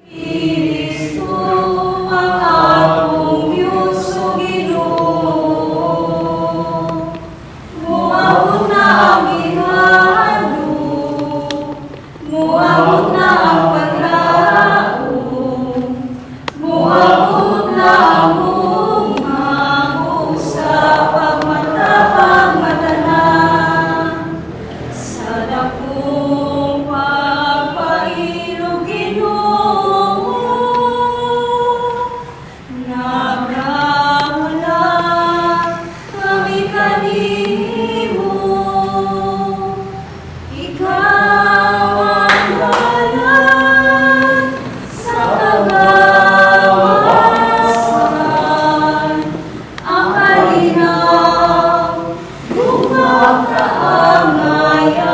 Kristo, ang atong Diyos o Ginoo. Muabot na ang ihalo, muabot na ang paglaom, muabot na ang humabo sa pagmatapang matanan. Sa dakong pagpailog Ginoo, nagkahulat kami kanimo. Ikaw ang balat sa kagawasan, ang kalinaw, bumag kaangayan.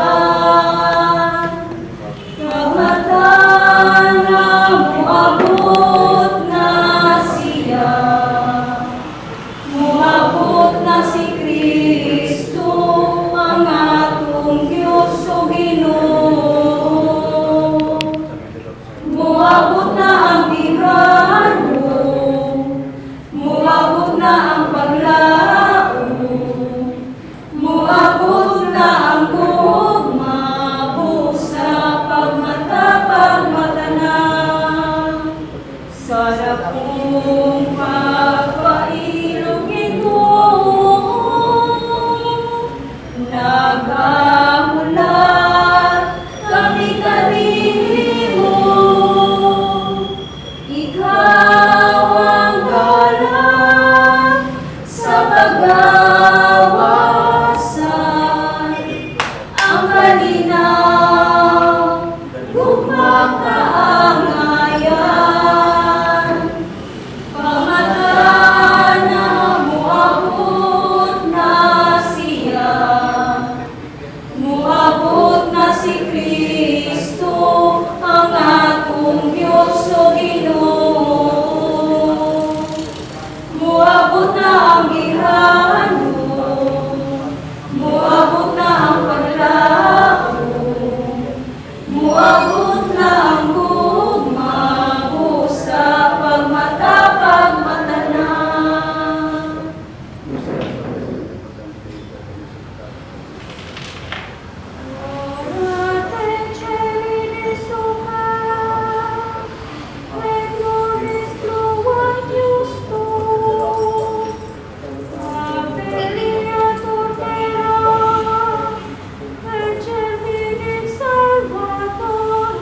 Kamatan na muabot na siya, muabot na si Kristo, ang atong Diyos o Ginoo. Muabot na ang bihano, muabot na ang paglaom, muabot na ang gugmabo sa pagmatapang matanan. Sa dakong pagpailog Ginoo, nagkahulat kami kanimo. Ikaw ang galang sa kagawasan, ang kalinaw, gugmang kaangayan. Pamataan na muabot na siya, muabot na si Kristo, ang atong Diyos o Ginoo. Muabot na ang gihano, muabot na ang paglaom, muabot na ang gugmabo sa pagmatapang matanan. Ora te celi sopra, et nobis Deus tuum, Apeliatur terra, et cervini salvator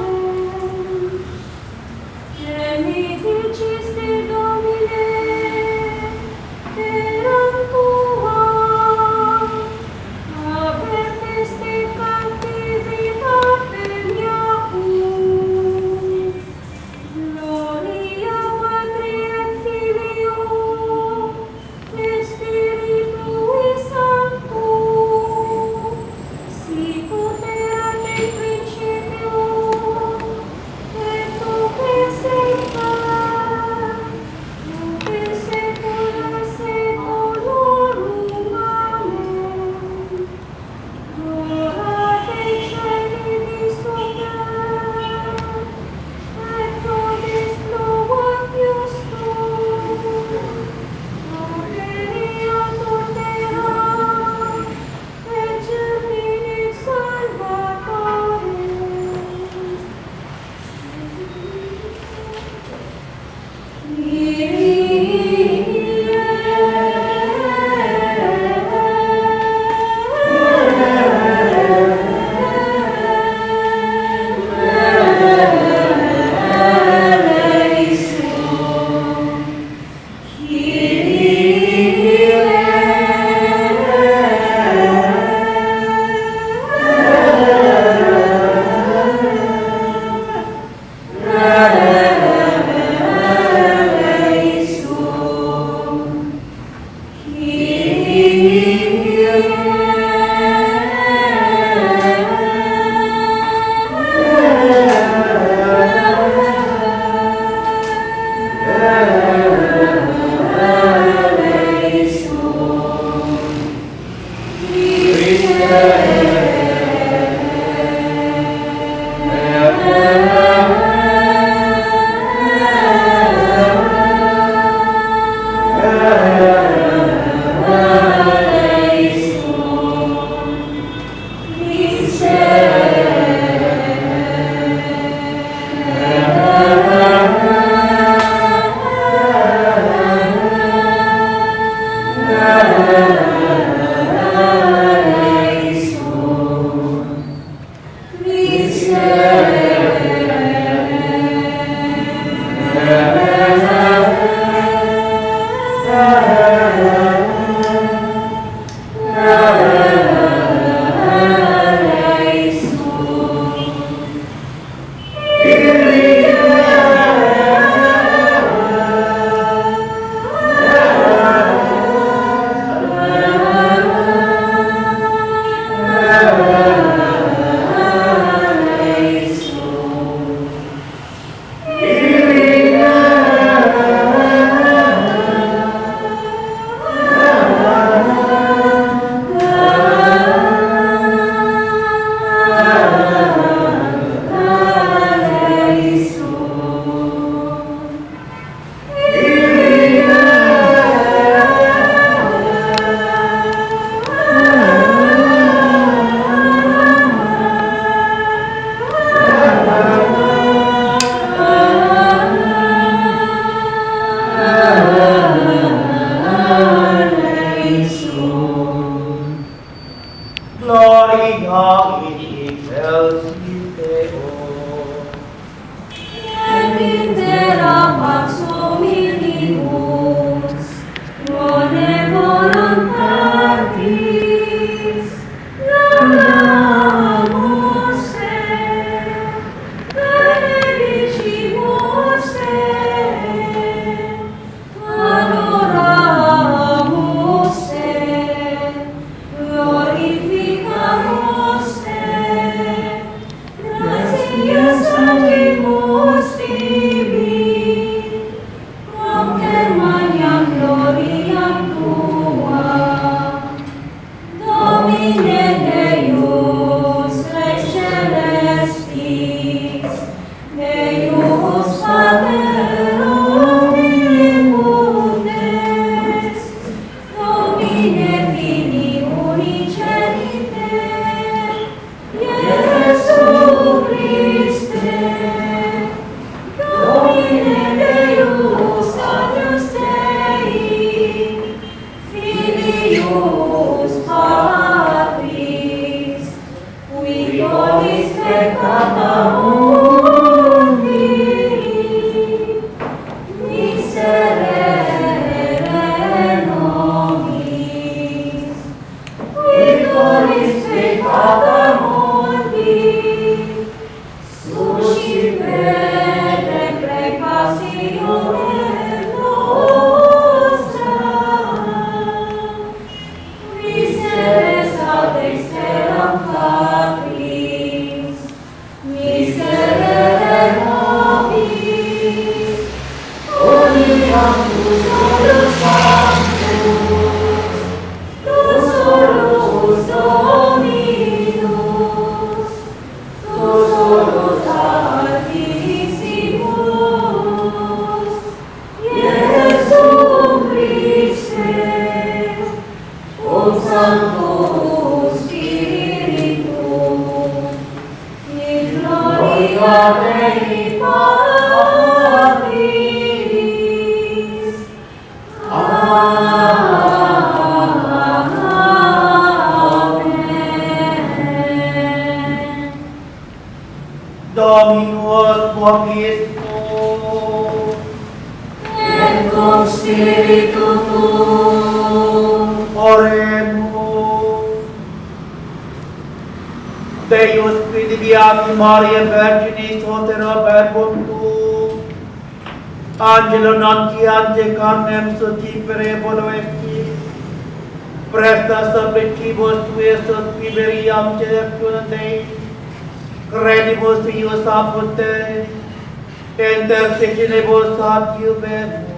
Dominus vobiscum, et cum spiritu tuum, oremus. Deus quid viam Maria Virginis hotera verbum tuum, angelo nuntiante carnem sucipere voluesti, presta supplicibus tuis subiberiam celeptuna Dei, credibus ius apute, intercessionibus ad iubemus.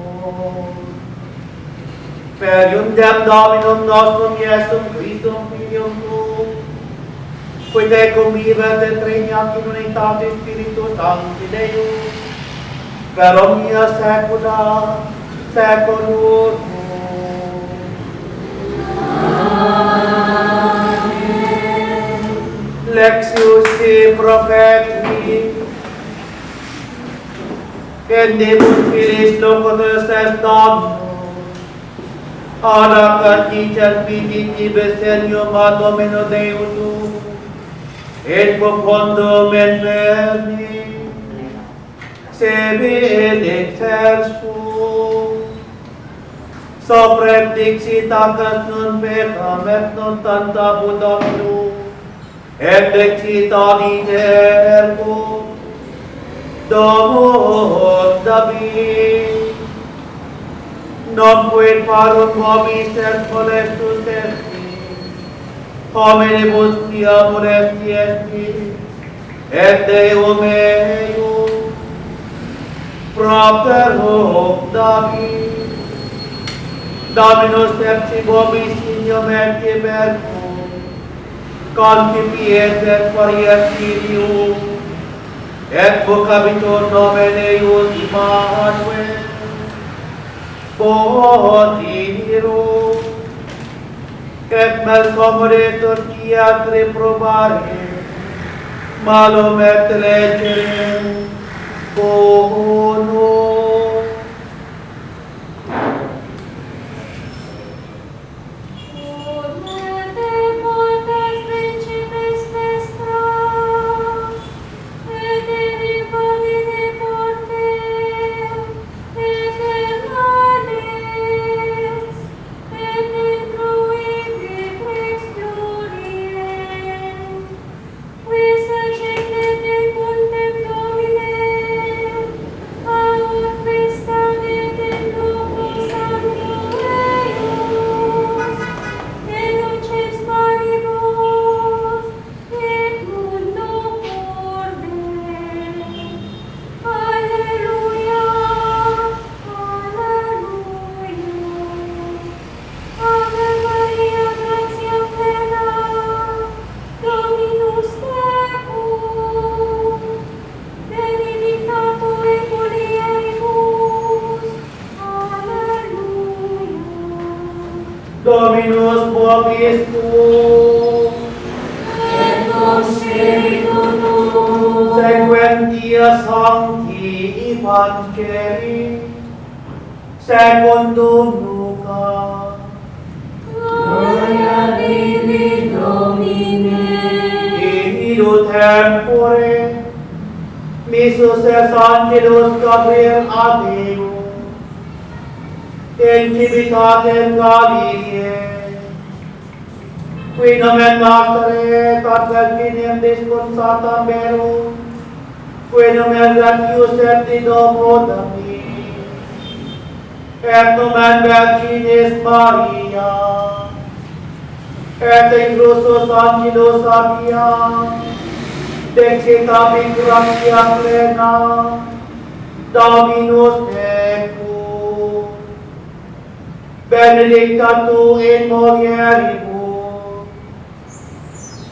Per iundem Dominum nostrum Iesum Christum Filium tuum, qui tecum vivet et regnat in unitate Spiritus Sancti Deus, per omnia saecula saeculorum. Lectius de Propheti, Gendemus Filis locutus est Dominus, Ana cartices viditibus enium ad Domino Deus, et quondam et verni, sebi edicter sum, soprem dixit agat non pecam et non tanta budam et dixit aditer ergo, Domus David, non quid parum vobis et molestus esti, hominibus quia molesti esti, et Deum eius, propter hoc David, Dominus tepsi vobis inium et libertum, concipiet et pariet filium, et vocabitur nomen eius Immanuel, Botiru, et malcommodetur quia reprobare, malum et legere, bono. Dominus vobiscum, et cum spiritu tuo, sequentia Sancti Evangelii, secundum Luca. gloria tibi, Domine. In illo tempore, missus est angelus Gabriel ad Deum, in civitatem Galilae, qui nomen Nazareth ad virginem disconsatam verum, qui nomen gratius et didomo David, et nomen Virginis Maria, et inclusus angelus aviam, dexit abit gratia plena, Dominus tecum, benedicta tu in mulieribus,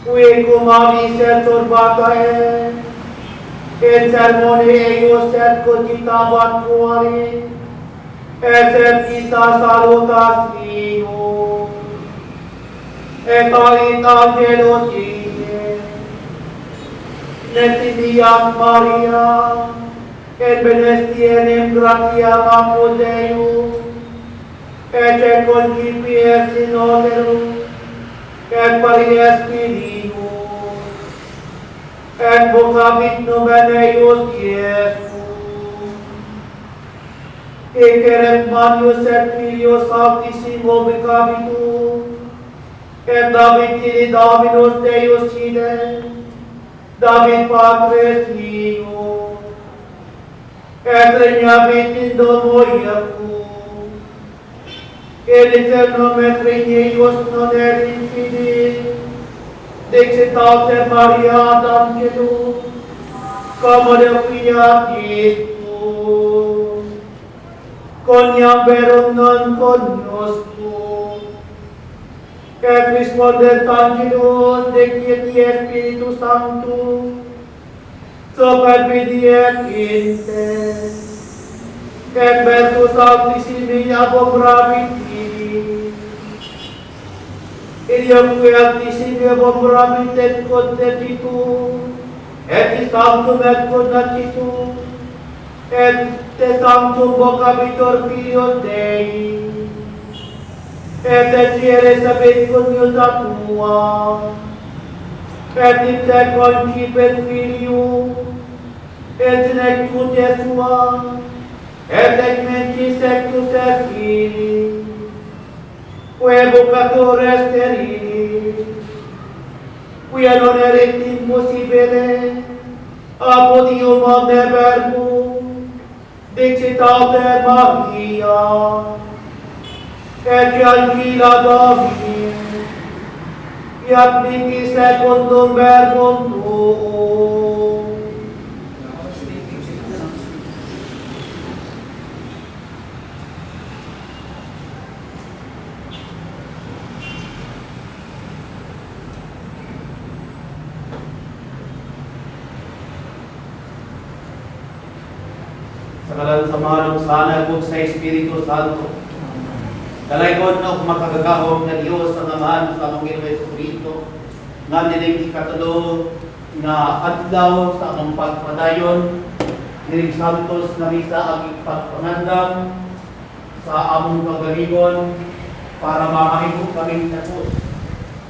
qui cum avis et turbata est, in sermone eius et cogitabat cuore, exercita salutas Dio, et alit angelus Ide, netiviat Maria, et benestienem gratiam apud Deum, et concipies in oterum, et paries filius, et vocabit nomen eius Iesus, eceret Manius et Filius Sanctissimo vocabitur, et David ili Dominus Deus Ide, David Patres Ius, et regnabit in domo Iacum, et eternum et regnius non erit fidei, dexit alter Maria ad angelum, commode fiat Christus, coniam verum non cognoscum, et respondent angelus dexit Spiritus Sanctus, supervidiet in te, et virtus altissimi abombrabit tibi, iliumque altissimi abombrabit et contentitur, et sanctum et cognatitur, et sanctum vocabitur Filius Dei, et etiere sabit coniuta tua, et ipse concipit Filium, et rectus Jesua, et ec mentis sectus et Filii, Quevocatores terili, quia non erit impossibile, apodium omne verbum, dixitate Maria, et angela Domini, iat mihi secundum verbum tuum. Sa kalan sa manong sana kung sa Espiritu Santo. Kalaykod no makagagahom nga Diyos ang Amahan sa among Ginoong Jesucristo nga nining ikatulo nga adlaw sa among pagpadayon nining santos na misa ang pagpangandam sa among kagalingon para mamahimo kaming tapos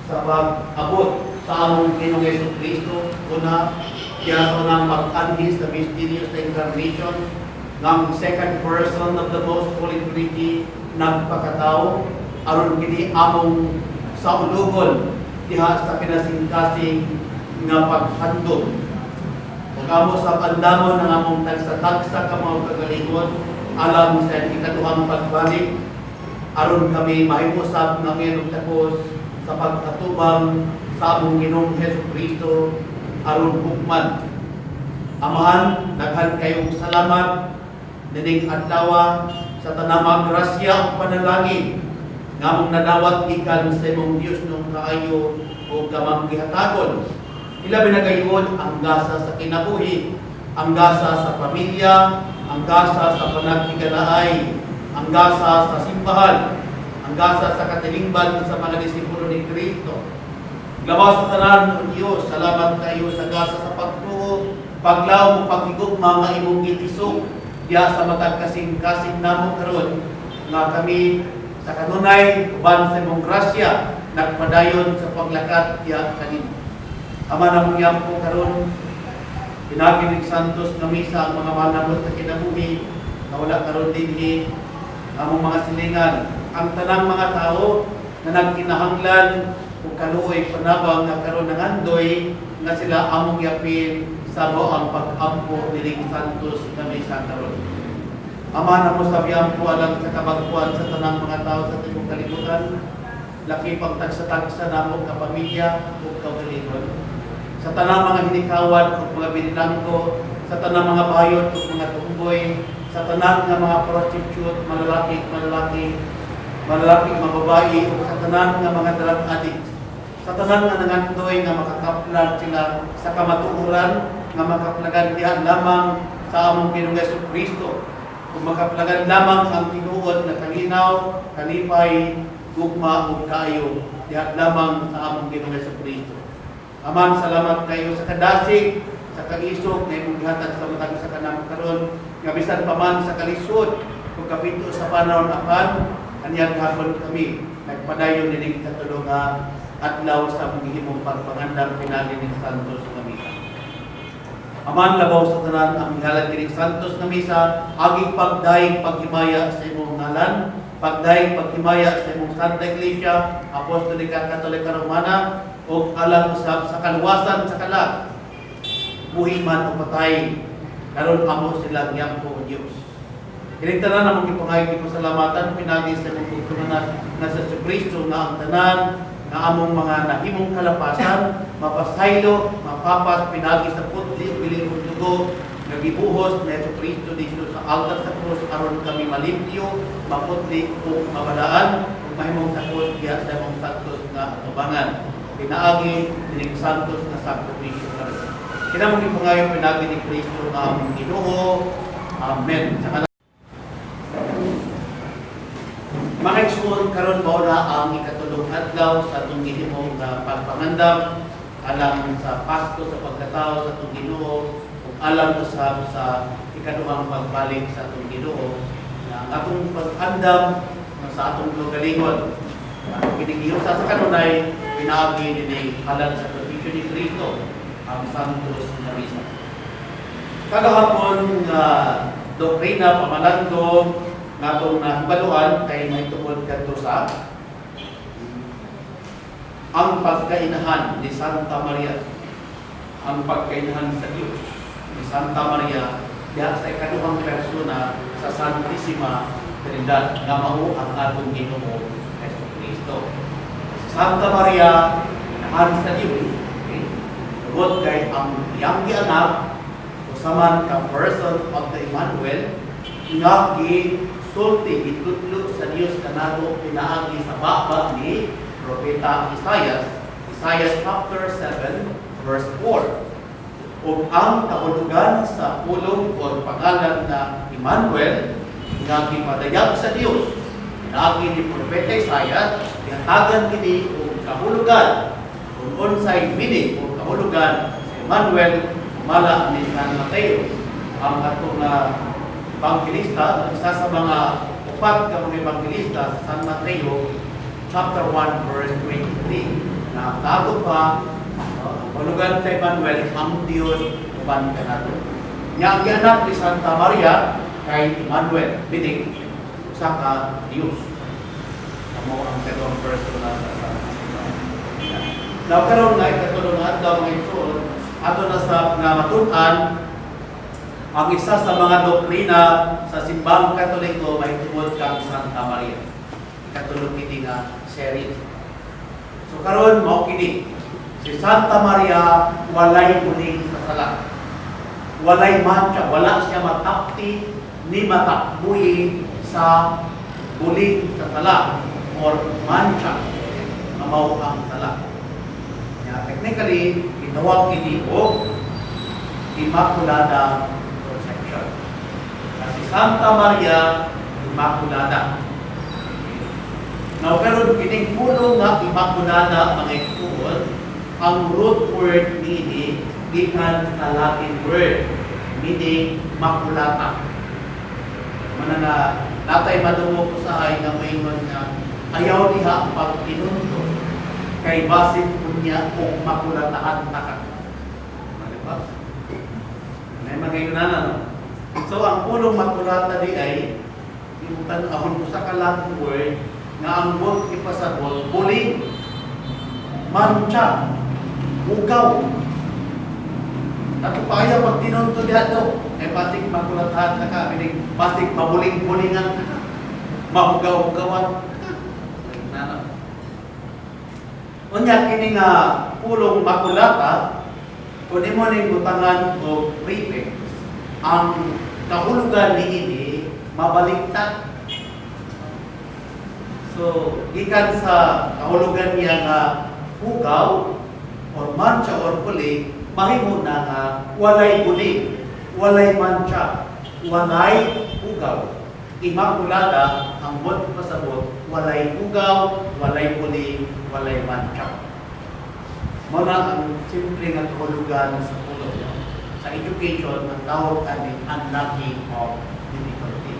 sa pag-abot sa among Ginoong Jesucristo una kaya sa nang mag-anhis the mysterious incarnation ng second person of the Most Holy Trinity nagpakatao aron kini among sa ulugon diha sa kinasing-kasing nga paghandom ug amo sa pandamon ng among tagsa-tagsa ka mga kagalingon alam sa ikaduhang pagbalik aron kami mahimosab nga ngayong tapos sa pagkatubang sa among Ginoong Jesucristo aron hukman. Amahan, daghan kayong salamat dining adlaw sa tanamang grasya ang panalangin nga mong nadawat ikan sa imong Dios nung kaayo o kamang gihatagon. Ilabi na gayon ang gasa sa kinabuhi, ang gasa sa pamilya, ang gasa sa panagkigalaay, ang gasa sa simbahan, ang gasa sa katilingban sa mga disipulo ni Kristo. Lawas sa tanan o Diyos, salamat kayo sa gasa sa pagtuo, paglaw mo paghigugma nga imong gitisok diya sa matag kasing-kasing namo karon nga kami sa kanunay uban sa imong grasya nagpadayon sa paglakat diya kanimo. Ama namong yampo karon pinaginig santos nga misa ang mga manamot sa kinabuhi na wala karon dinhi among mga silingan ang tanang mga tao na nagkinahanglan ug kaluoy panabang nga karon nangandoy nga sila among yapin sa mo ang pag-ampo nining santos nga misa karon. Ama na mo sabihan po alang sa kabagkuan sa tanang mga tao sa tibok kalibutan, laki pagtagsa-tagsa na mo kapamilya ug kaugalingon. Sa tanang mga hinikawan ug mga binilanggo, sa tanang mga bayot ug mga tumboy, sa tanang nga mga prostitute, malalaki, mababae ug sa tanang nga mga drug addict. Sa tanan nga nangandoy nga makakaplag sila sa kamatuoran nga makaplagan diha lamang sa among Ginoong Jesucristo. Kung makaplagan lamang ang tinuod na kalinaw, kalipay, gugma ug kaayo diha lamang sa among Ginoong Jesucristo. Aman, salamat kayo sa kadasig, sa kaisog na imong gihatag sa matag sa kanang karon nga bisan pa man sa kalisod ug kapinto sa panahon apan anyang hapon kami nagpadayon nining katulo nga adlaw sa maghihimong pagpangandam pinagi ni Santos nga misa. Aman labaw sa tanan ang hingalan kini Santos nga misa, aging pagdayeg paghimaya sa imong ngalan, pagdayeg paghimaya sa imong Santa Iglesia Apostolika Katolika Romana ug alang usab sa kaluwasan sa kalag. Buhi man o patay, karon amo silang yampo o Dios. Kining tanan namong ipangayog pasalamatan pinagi sa imong pagtulunan na sa Kristo nga ang tanan nga among mga nahimong kalapasan, mapasaylo, mapapas, pinagi sa putli, biling dugo, nagibuhos na Jesucristo dito sa altar sa krus, aron kami malimpyo, maputli, o mabalaan, o mahimong takos, diya sa mong santos na atubangan. Pinaagi, dinig santos na sakripisyo ka rin. Kinamong ipangayon, pinagi ni Kristo ang Ginoo. Amen. Mga igsoon karon mao na ang ikatulong adlaw sa atong gihimong pagpangandam alang sa Pasko sa pagkatao sa atong Ginoo ug alang usab sa ikaduhang pagbalik sa atong Ginoo na atong pag-andam sa atong kagalingon. Ang ginigiyo sa kanunay pinaagi dinhi alang sa sakripisyo ni Cristo, ang Santos na Misa. Kagahapon nga doktrina pamalandong nga itong nahibaluan kay may tungkol kadto sa ang pagkainahan ni Santa Maria, ang pagkainahan sa Diyos ni Santa Maria diha sa ikaduhang persona sa Santissima Trinidad nga mao ang atong Ginoo Jesucristo. Santa Maria inahan sa Diyos, okay? Tungod kay ang iyang gianak usaman ka person of the Emmanuel nga gisulti gitudlo sa Dios kanado pinaagi sa baba ni Propeta Isaiah chapter 7 verse 4. Ug ang kahulugan sa pulong o pangalan na Emmanuel nga gipadayag sa Dios pinaagi ni Propeta Isaiah gihatagan kini og kahulugan kung unsay meaning o kahulugan sa Emmanuel mala ni San Mateo ang atong evangelista, isa sa mga upat ka mga evangelista sa San Mateo chapter 1 verse 23 na tago pa kahulugan sa Emmanuel ang Dios uban kanato. Nya ang anak ni Santa Maria kay Emmanuel meaning usa ka Dios. Amo ang second persona sa Santa Maria. Now karon nga katulong adlaw mga igsoon ato na sa nga matun-an ang isa sa mga doktrina sa simbang Katoliko may tungod kang Santa Maria. Katulong kini nga series. So karon mao kini si Santa Maria walay bulig sa sala. Walay mancha, wala siya matapti ni matakbuyi sa bulig sa sala or mancha na mao ang sala. Technically, itawag ini o Immaculada Conception. Kasi Santa Maria Immaculada. Now, karon kining pulo nga Immaculada mga igsoon, ang root word nini gikan sa Latin word meaning makulata. Mana nga natay madungog usahay nga moingon nga ayaw diha ang pagtinunto kay basit kunya o makulataan takat. Diba? May mga Yunana, no? So, ang pulong makulata di ay yung tanahon ko sa Latin word nga ang word ipasabot, buling, mancha, ugaw. Ako pa ayaw pag tinunto diha to, ay batik makulatahan na ka, batik mabuling-bulingan ka, mahugaw-hugawan ka. Yunana. Unya kini nga pulong makulata kun imo ning butangan og prefix ang kahulugan niini mabaliktad. So gikan sa kahulugan niya nga hugaw or mancha or puli mahimo na nga walay bulig, walay mancha, walay hugaw. Immaculada ang word pasabot walay hugaw, walay puli, walay mancha. Muna ang simple nga kahulugan sa pulong. Sa education, ang tawag ani unlocking of difficulty.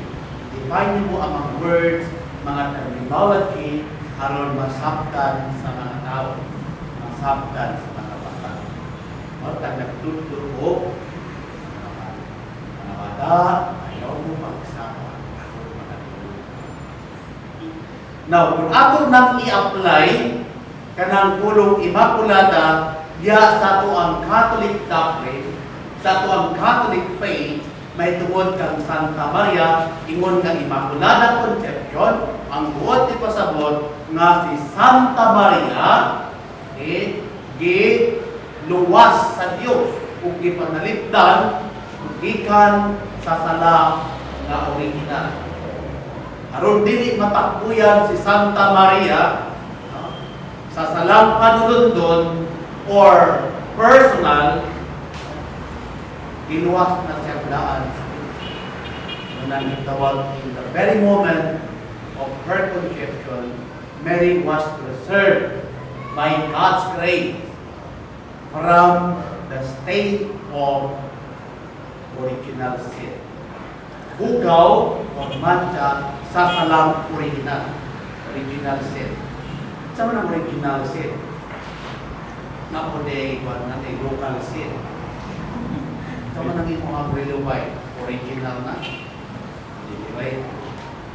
Define mo ang mga words, mga terminology, aron masabtan sa mga tao, masabtan sa mga bata. O, tag nagtuturo, mga bata, ayaw mo magsama. Now, kung ato nang i-apply kanang pulong Immaculada diya sa ato ang Catholic doctrine, sa ato ang Catholic faith, may tungod kang Santa Maria, ingon nga Immaculada Conception, ang buot ipasabot nga si Santa Maria giluwas sa Dios ug gipanalipdan gikan sa sala nga original. Aron dili matakbuyan si Santa Maria sa salang panulundon or personal, giluwas na siya daan. Nang itawag in the very moment of her conception, Mary was preserved by God's grace from the state of original sin. Hugaw o mancha sa salang original sin. Sama ng original sin. Napo de kwan na de local sin. Tama nang imo ang relo bay original na. Di ba?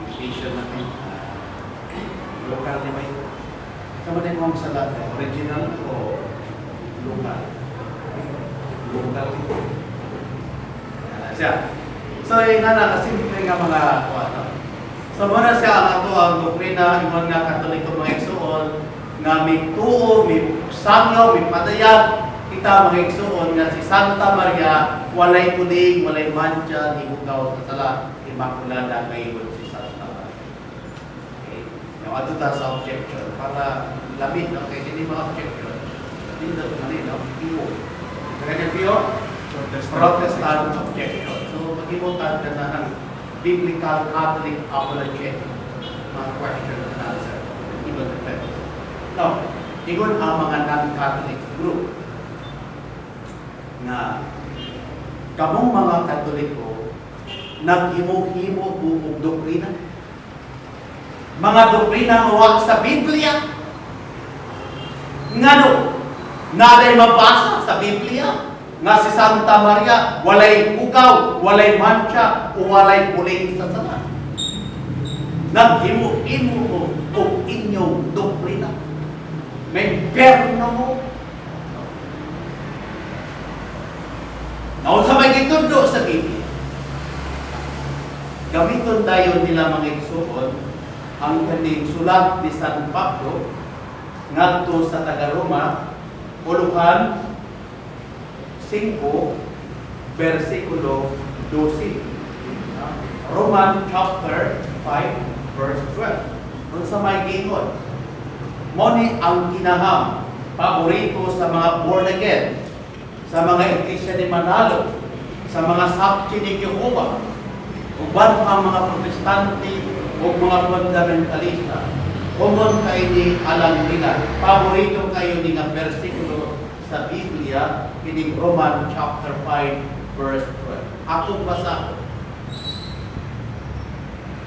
Imitation natin. Local di ba? Tama din mo ang salat original o local. Local. Siya. So yung simple nga mga kwan. So muna siya ang ato ang doktrina ingon nga Katoliko mga igsoon nga may tuo, may sangyo, may patayag, kita mga igsoon nga si Santa Maria walay kuning, walay mancha, hibugaw sa sala, immaculada ngayon si Santa Maria. Okay. Yung ato ta sa objection para labit na kay hindi mga objection. Hindi na ito manila, iwo. Kaya piyo, Protestant objection. So mag-imutan ka na ng Biblical Catholic apologetic mga question and answer. Iba depende. Now, igon ang mga non-Catholic group na kamong mga Katoliko naghimo-himo bukog doktrina. Mga doktrina nga sa Biblia. Ngano? Naday mabasa sa Biblia nga si Santa Maria walay ugaw, walay mancha, o walay puling sa sala. Naghimo-himo o inyong doktrina. May perno mo. Naon sa may gitundo sa Biblia. Gamiton tayo nila mga igsoon ang kaning sulat ni San Pablo ngadto sa taga-Roma, Puluhan 5, versikulo 12. Roman chapter 5, verse 12. Kung sa may gingon, moni ang kinaham, paborito sa mga born again, sa mga iglesia ni Manalo, sa mga sakti ni Jehovah, uban ang mga protestante o mga fundamentalista, kumon kayo ni alam nila, paborito kayo ni nga versikulo sa Biblia, kining Roman chapter 5, verse 12. Akong basa.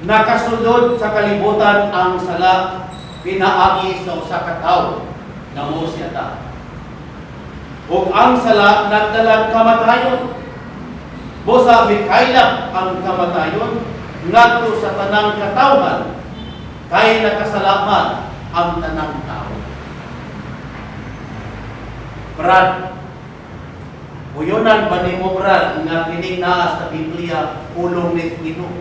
Nakasulod sa kalibutan ang sala, pinaagi sa usa ka tawo nga mao siya ta. Ug ang sala nagdalag kamatayon. Busa mikaylap ang kamatayon ngadto sa tanang katawhan kay nakasalamat ang tanang tao. Brad, uyonan ba ni mo brad nga kining naa sa Biblia ulong ni Ginoo?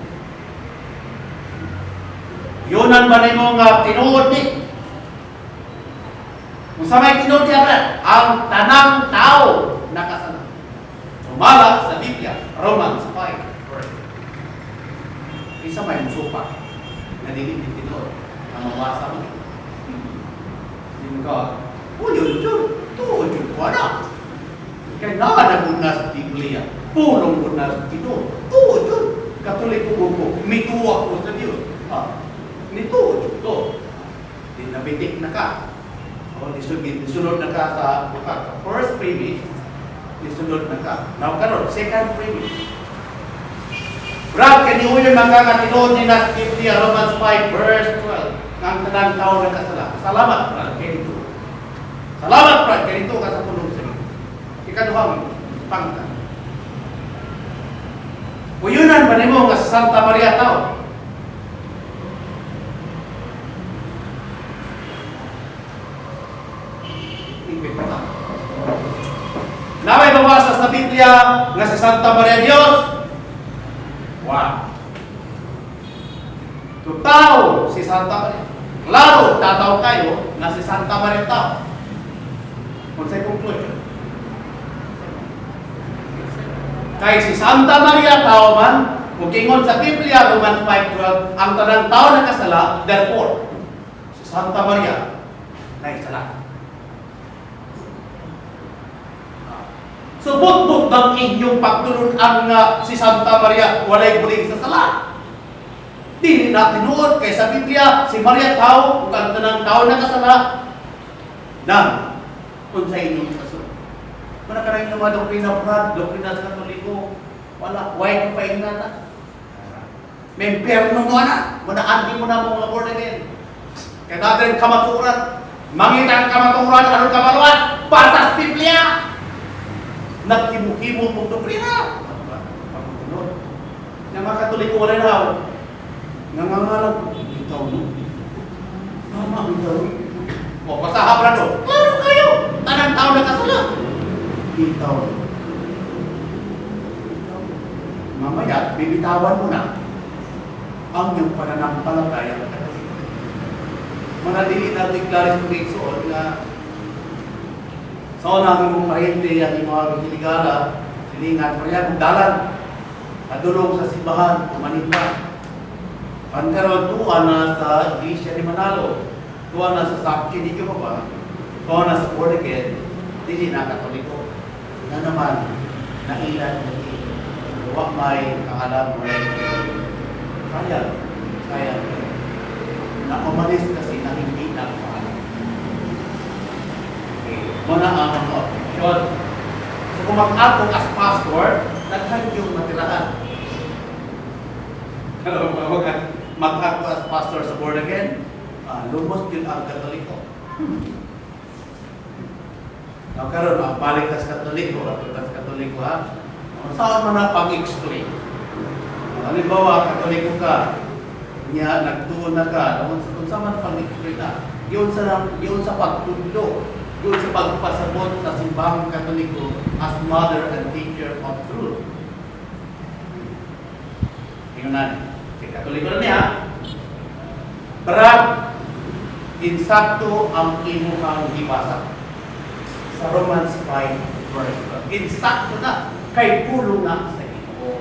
Uyonan ba ni mo nga tinuod ni? Kung sa may tinuod niya brad, ang tanang tao nakasalamat. Sumala sa Biblia, Romans 5, verse. Isa may musupa na dili tinuod ang mawasa mo. Hindi ka, yun, tuod yun ko na. Kaya naanag na sa Biblia, pulong ko na sa Ginoo. Tuod yun. Katoliko ko, mituwa ko sa Diyos. Nituod yun to. Nabitik na ka. O, nisunod na ka sa first premise, nisunod na ka. Now, karon, second premise. Brad, kaniyo yung magkakatinood ni na Biblia, Romans 5, verse 12. Ang tanang tao na kasala. Salamat, Brad, kanito. Salamat, Brad, kanito ka sa pulong sa iyo. Ikaduhang pangka. Uyunan ba nimo nga sa Santa Maria tao? Naway babasa sa Biblia nga si Santa Maria Dios. Wow. Tao si Santa Maria. Klaro, tataw kayo nga si Santa Maria tao. Kung sa'y conclusion. Kay si Santa Maria tao man, kung kingon sa Biblia, Romans 5:12, ang tanang tao na kasala, therefore, si Santa Maria na isala. Subot-bot ng inyong pagtulunan nga si Santa Maria walay buling sa sala. Dili na tinuod kay sa Biblia si Maria tao ug ang tanang tao nakasala nang unsay inyong kasunod. Mana kanang mga doktrina brad, doktrina sa Katoliko, wala way pa ingana. May perno mo na, manaan mo na mga born again. Kaya natin kamaturan, Mangitan kamaturan aron kamaluan batas Biblia. Naghimu-himo mong doktrina. Pagtunod. Nga mga Katoliko wala daw. Nangangalag bitaw no. Tama bitaw. O pasahab ra do. Klaro kayo. Tanang tao nakasala. Bitaw. Mamaya bibitawan mo na ang iyong pananampalataya ng Katoliko. Manatili natin klaris kung iksoon na sa unang mong mahindi ang mga hiligala, silingan, parehang kong dalan, nadulong sa simbahan, umanimba. Pagkaroon tuwa na sa Iglesia ni Manalo, tuwa na sa Sakti ni Jehovah, tuwa na sa Born Again, hindi na Katoliko. Na naman, nailan hindi. Huwag may kaalam mo rin. Sayang. Na umalis kasi na hindi na kaalam. Muna ang mga option. So kung mag-ako as pastor, naghan yung matirahan. Pero mag-ako as pastor sa Born Again, lumos din ang Katoliko. Now karon balik ka sa Katoliko, ha? Saan man na pag-explain? Halimbawa, Katoliko ka, niya, nagtuon na ka, kung saan man pag-explain na, yun sa pagtundo, yun sa pagpasabot sa simbahang Katoliko as mother and teacher of truth. Tingnan natin. Si Katoliko na niya, Brad, insakto ang imuhang ibasa sa Romans 5 verse 12. Insakto na, kay pulo na sa imo.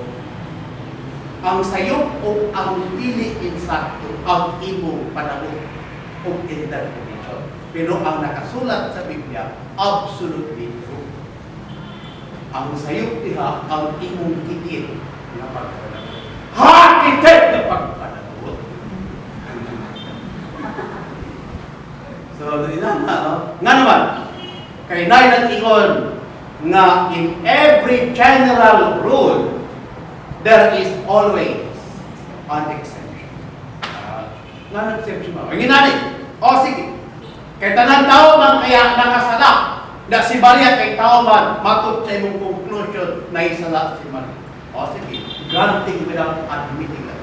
Ang sayop o ang pili insakto ang imong panahon o interpretation. Pero ang nakasulat sa Biblia, absolutely true. Ang sayop diha ang imong kitin na pagpanahon. Kitin na pagpanahon. So, hindi na, no? Nga naman, kay nay nag-ingon nga in every general rule, there is always an exception. Nga nag-exception ba? Ang ginani, sige. Kay tanang tao man kaya nakasala, na si Maria kay tao man, matut sa imong conclusion na isala si Maria. Sige, granting without admitting that.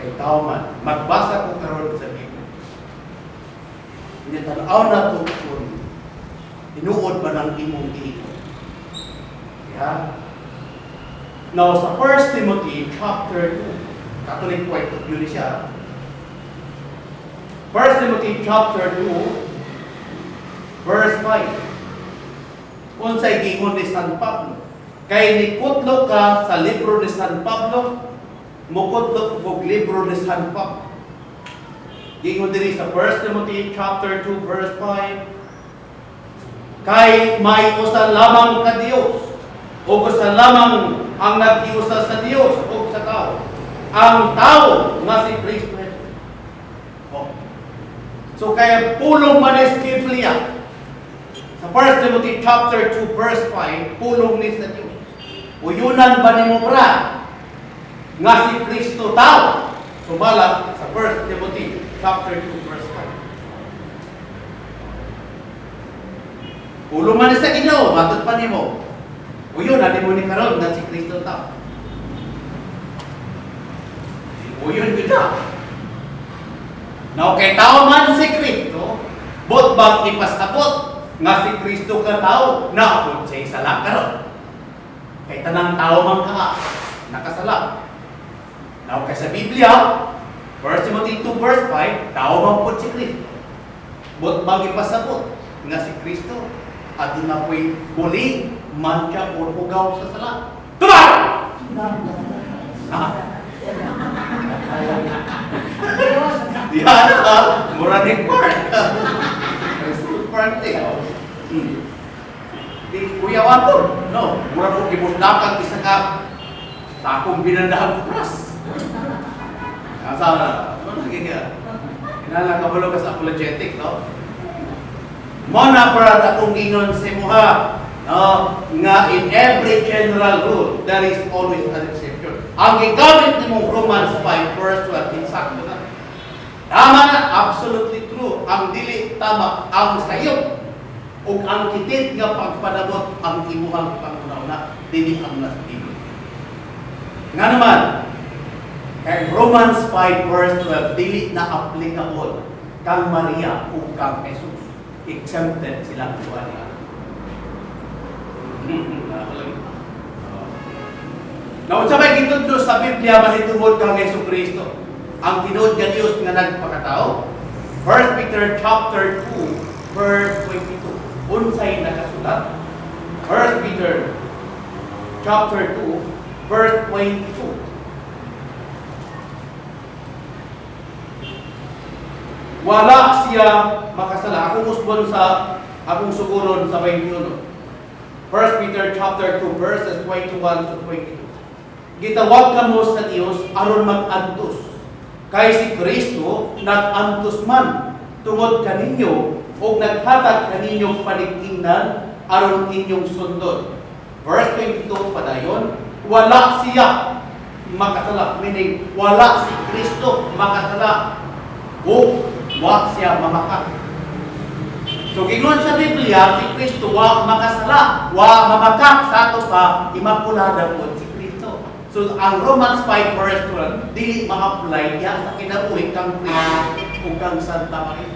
Kay tao man, magbasa ko karon sa Biblia. Hindi tanaw na ito kung inuod ba ng imong giikot. Yeah? Now, sa 1 Timothy chapter 2, Catholic point of view siya. 1 Timothy chapter 2, verse 5. Unsay gingon ni San Pablo. Kay nikudlo ka sa libro ni San Pablo, mukudlo og libro ni San Pablo. Gingon diri sa 1 Timothy chapter 2 verse 5. Kay may usa lamang ka Dios, o usa lamang ang naghiusa sa Dios o sa tao. Ang tao nga si Kristo. So kaya pulong manis Biblia. Sa 1 Timothy chapter 2 verse 5, pulong ni sa Dios. Uyunan ba nimo bra nga si Kristo tao? Sumala sa 1 Timothy chapter 2 verse 5. Pulong man sa Ginoo, matud pa nimo. Uyon na nimo ni karon nga si Kristo tao. Uyon kita. Now kay tao man si Kristo, bot bang ipasabot nga si Kristo ka tao na apod siya sala karon. Kay tanang tao man ka nakasala. Now kay sa Biblia, 1 Timothy 2 verse 5, tao man po si Kristo. Bot bang ipasabot nga si Kristo at di na po'y muli mantya o hugaw sa sala. Tumay! Yan ka, muraning part. Parte. Di kuyawan po. No, mura po ibundakan isa ka sa akong binandahan ko pras. Asa na? Ano nagiging? Kinala ka bulo ka sa apologetic, no? Mona para akong ingon sa muha, no? Nga in every general rule, there is always an exception. Ang gigamit ni mong Romans 5 verse 12, insakto na. Tama na, absolutely true. true, ang dili tama, ang sayo, ug ang kitid nga pagpanabot ang imuhang pangunauna, dili ang nasa Biblia. Nga naman, kay Romans 5 verse 12, dili na applicable kang Maria ug kang Jesus. Exempted silang duha niya. Now, sa may gitudlo sa Biblia, mahitungod kang Jesucristo. Ang tinuod nga Diyos nga nagpakatao. 1 Peter chapter 2, verse 22. Unsay nakasulat? 1 Peter chapter 2, verse 22. Wala siya makasala. Akong usbon sa akong suguron sa 21. 1 Peter chapter 2, verses 21 to 22. Gitawag kamo sa Dios aron mag-antos. Kay si Kristo nag-antos man tungod kaninyo ug naghatag kaninyo palig-ingnan aron inyong sundon. Verse 22 padayon, wala siya makasala, meaning wala si Kristo makasala o wa siya mamakat. So gingon sa Biblia, si Kristo wa makasala, wa mamakat sa ato pa imakulada po si Kristo. So ang Romans 5 verse 12 dili ma-apply ya sa kinabuhi kang Kristo ug kang Santa Maria.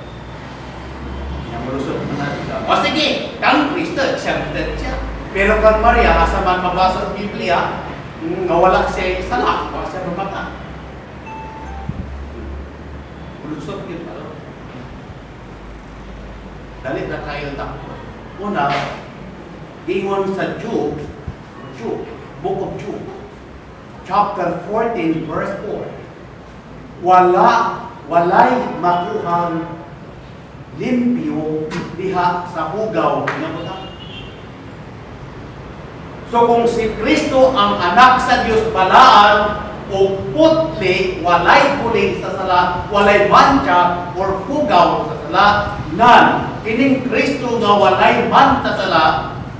Yang malusot na siya. O sige, kang Kristo accepted siya. Pero kang Maria, asa man mabasa sa Biblia, nga wala siya sala, wa siya mamakat. Malusot yun pa. Dali na kayo takbo. Una, ingon sa Jude, Book of Jude, chapter 14, verse 4. Walay makuhang limpyo diha sa hugaw nga butang. So kung si Kristo ang anak sa Dios balaan o putli, walay puling sa sala, walay mancha or hugaw sa sala, nan kining Kristo nga walay mancha sa sala,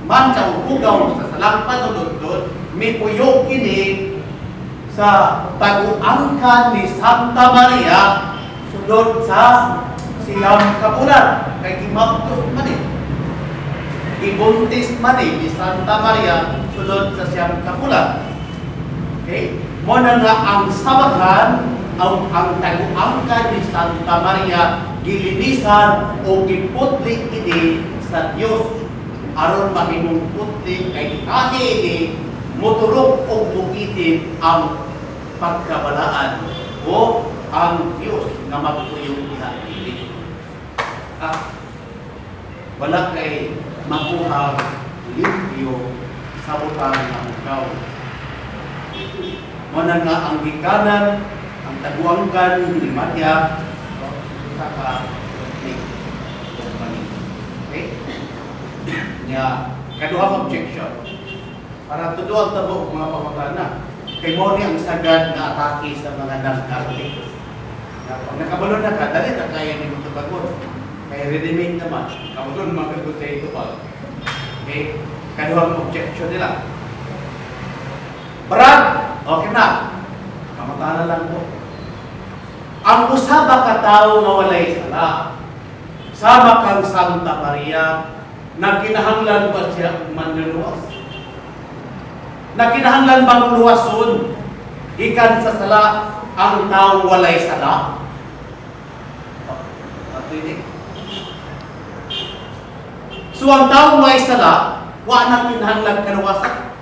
mancha o hugaw sa salang panulod, mipuyo kini sa taguangkan ni Santa Maria sulod sa siyam kabulan kay gimabtos man ibuntis man ni Santa Maria sulod sa siyam kabulan. Okay? Mo na nga ang sabahan ang taguangkan ni Santa Maria gilinisan o giputli kini sa Dios aron mahimong putli kay ani moturog o mukitin ang pagkabalaan o ang Diyos nga magpuyong diha. Wala kay makuha limpyo sa butang ng ikaw. Muna nga ang gikanan, ang taguangkan ni Maria, sa ka-putli. Okay? Nga, kaduhang objection. Para tuduang tabo mga pamagana. Kay mo ni ang sagad na atake sa mga non-Catholic. Pag nakabalo na ka, dali na kaya ni mo tabagon. Kaya redeeming naman. Kabalo naman kagot sa ito pa. Okay? Kaduhang objection nila. Brad, okay na. Kamatana lang po. Ang usaba ka tao nga walay sala. Sama kang Santa Maria, nagkinahanglan ba siya manluluwas? Nagkinahanglan bang luwason? Ikan sa sala, ang taong walay sala? So ang taong walay sala, wa nang kinahanglan kaluwasan.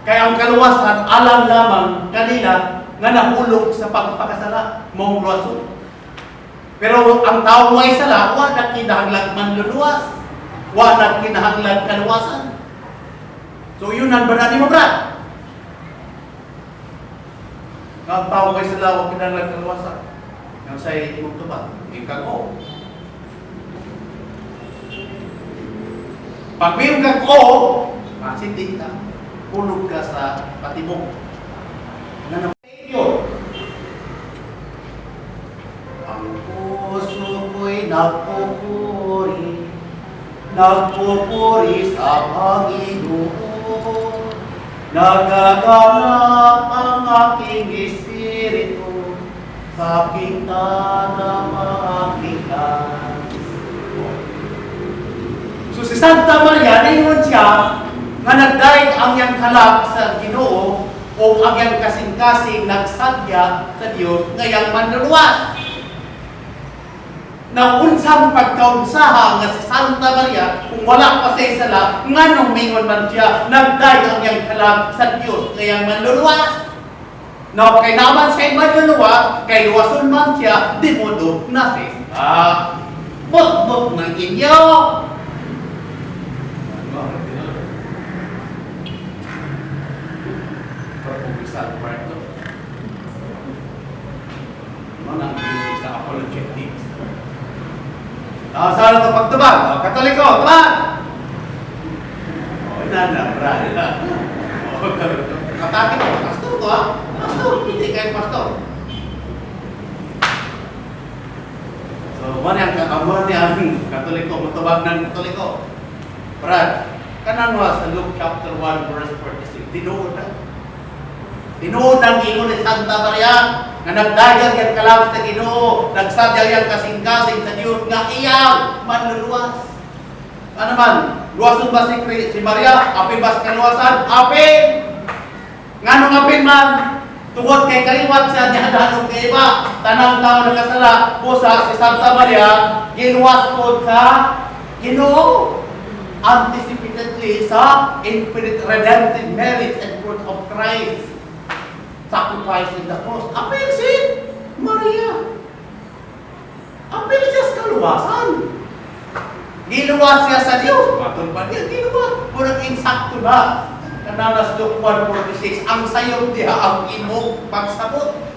Kaya ang kaluwasan, alam lamang kanila nga nahulog sa pagpakasala, mong luwason. Pero ang taong walay sala, wa nang kinahanglan manluluwas. Wa nang kinahanglan kaluwasan. So yun ang banani mo, Brad. Ang tao may sila, huwag kinahanglan kaluwasan. Yung sa imong tubag, ikaw o. Pag mayroon kang o, masindig ka. Hulog ka sa patibong. Nga naman yun. Ang puso ko'y nagpupuri, nagpupuri sa Panginoon. Nagaganap ang aking espiritu sa makita na makita. So si Santa Maria, naingon siya, nga nagdaig ang yang kalak sa Ginoo, o ang yang kasing-kasing nagsadya sa Diyos, ngayang manluluwas. Na unsang pagkaunsaha nga si Santa Maria, kung wala pa siya sala, nga nung mingon man siya, nagdaig ang yang kalak sa Diyos, ngayang manluluwas. No, kay naman siya manluluwas, kay luwason man siya, di mo do na siya. Bot-bot ng inyo. Perpumisan part to. Ano ang sa apologetics? Saan ito pagtubag? Katoliko, tubag! Inanabra nila. Katake mo, pastor to ha? Pastor, hindi kayo pastor. So, mana ang Katoliko, matubag ng Katoliko. Brad, kanan mo sa Luke chapter 1 verse 46, tinuod na. Tinuod ang ingon ni Santa Maria, nga nagdagang yan kalawit sa Ginoo, nagsadyang yan kasing-kasing sa Diyos, nga iyang manluluwas. Ano man, luwason ba si Maria? Apin ba sa kaluwasan? Apin! Nga nung apin man, tungod kay kaliwat siya, niya kay iba, tanang tao nakasala, pusa si Santa Maria, ginuwas po sa Ginoo. Anticipatedly sa infinite redemptive merits and work of Christ. Sacrifice in the cross. Apil si Maria. Apil siya sa kaluwasan. Giluwas siya sa Diyos. Matun pa niya, giluwas. Punang insakto na. Kananas Luke 1:46, ang sayop diha ang imong pagsabot.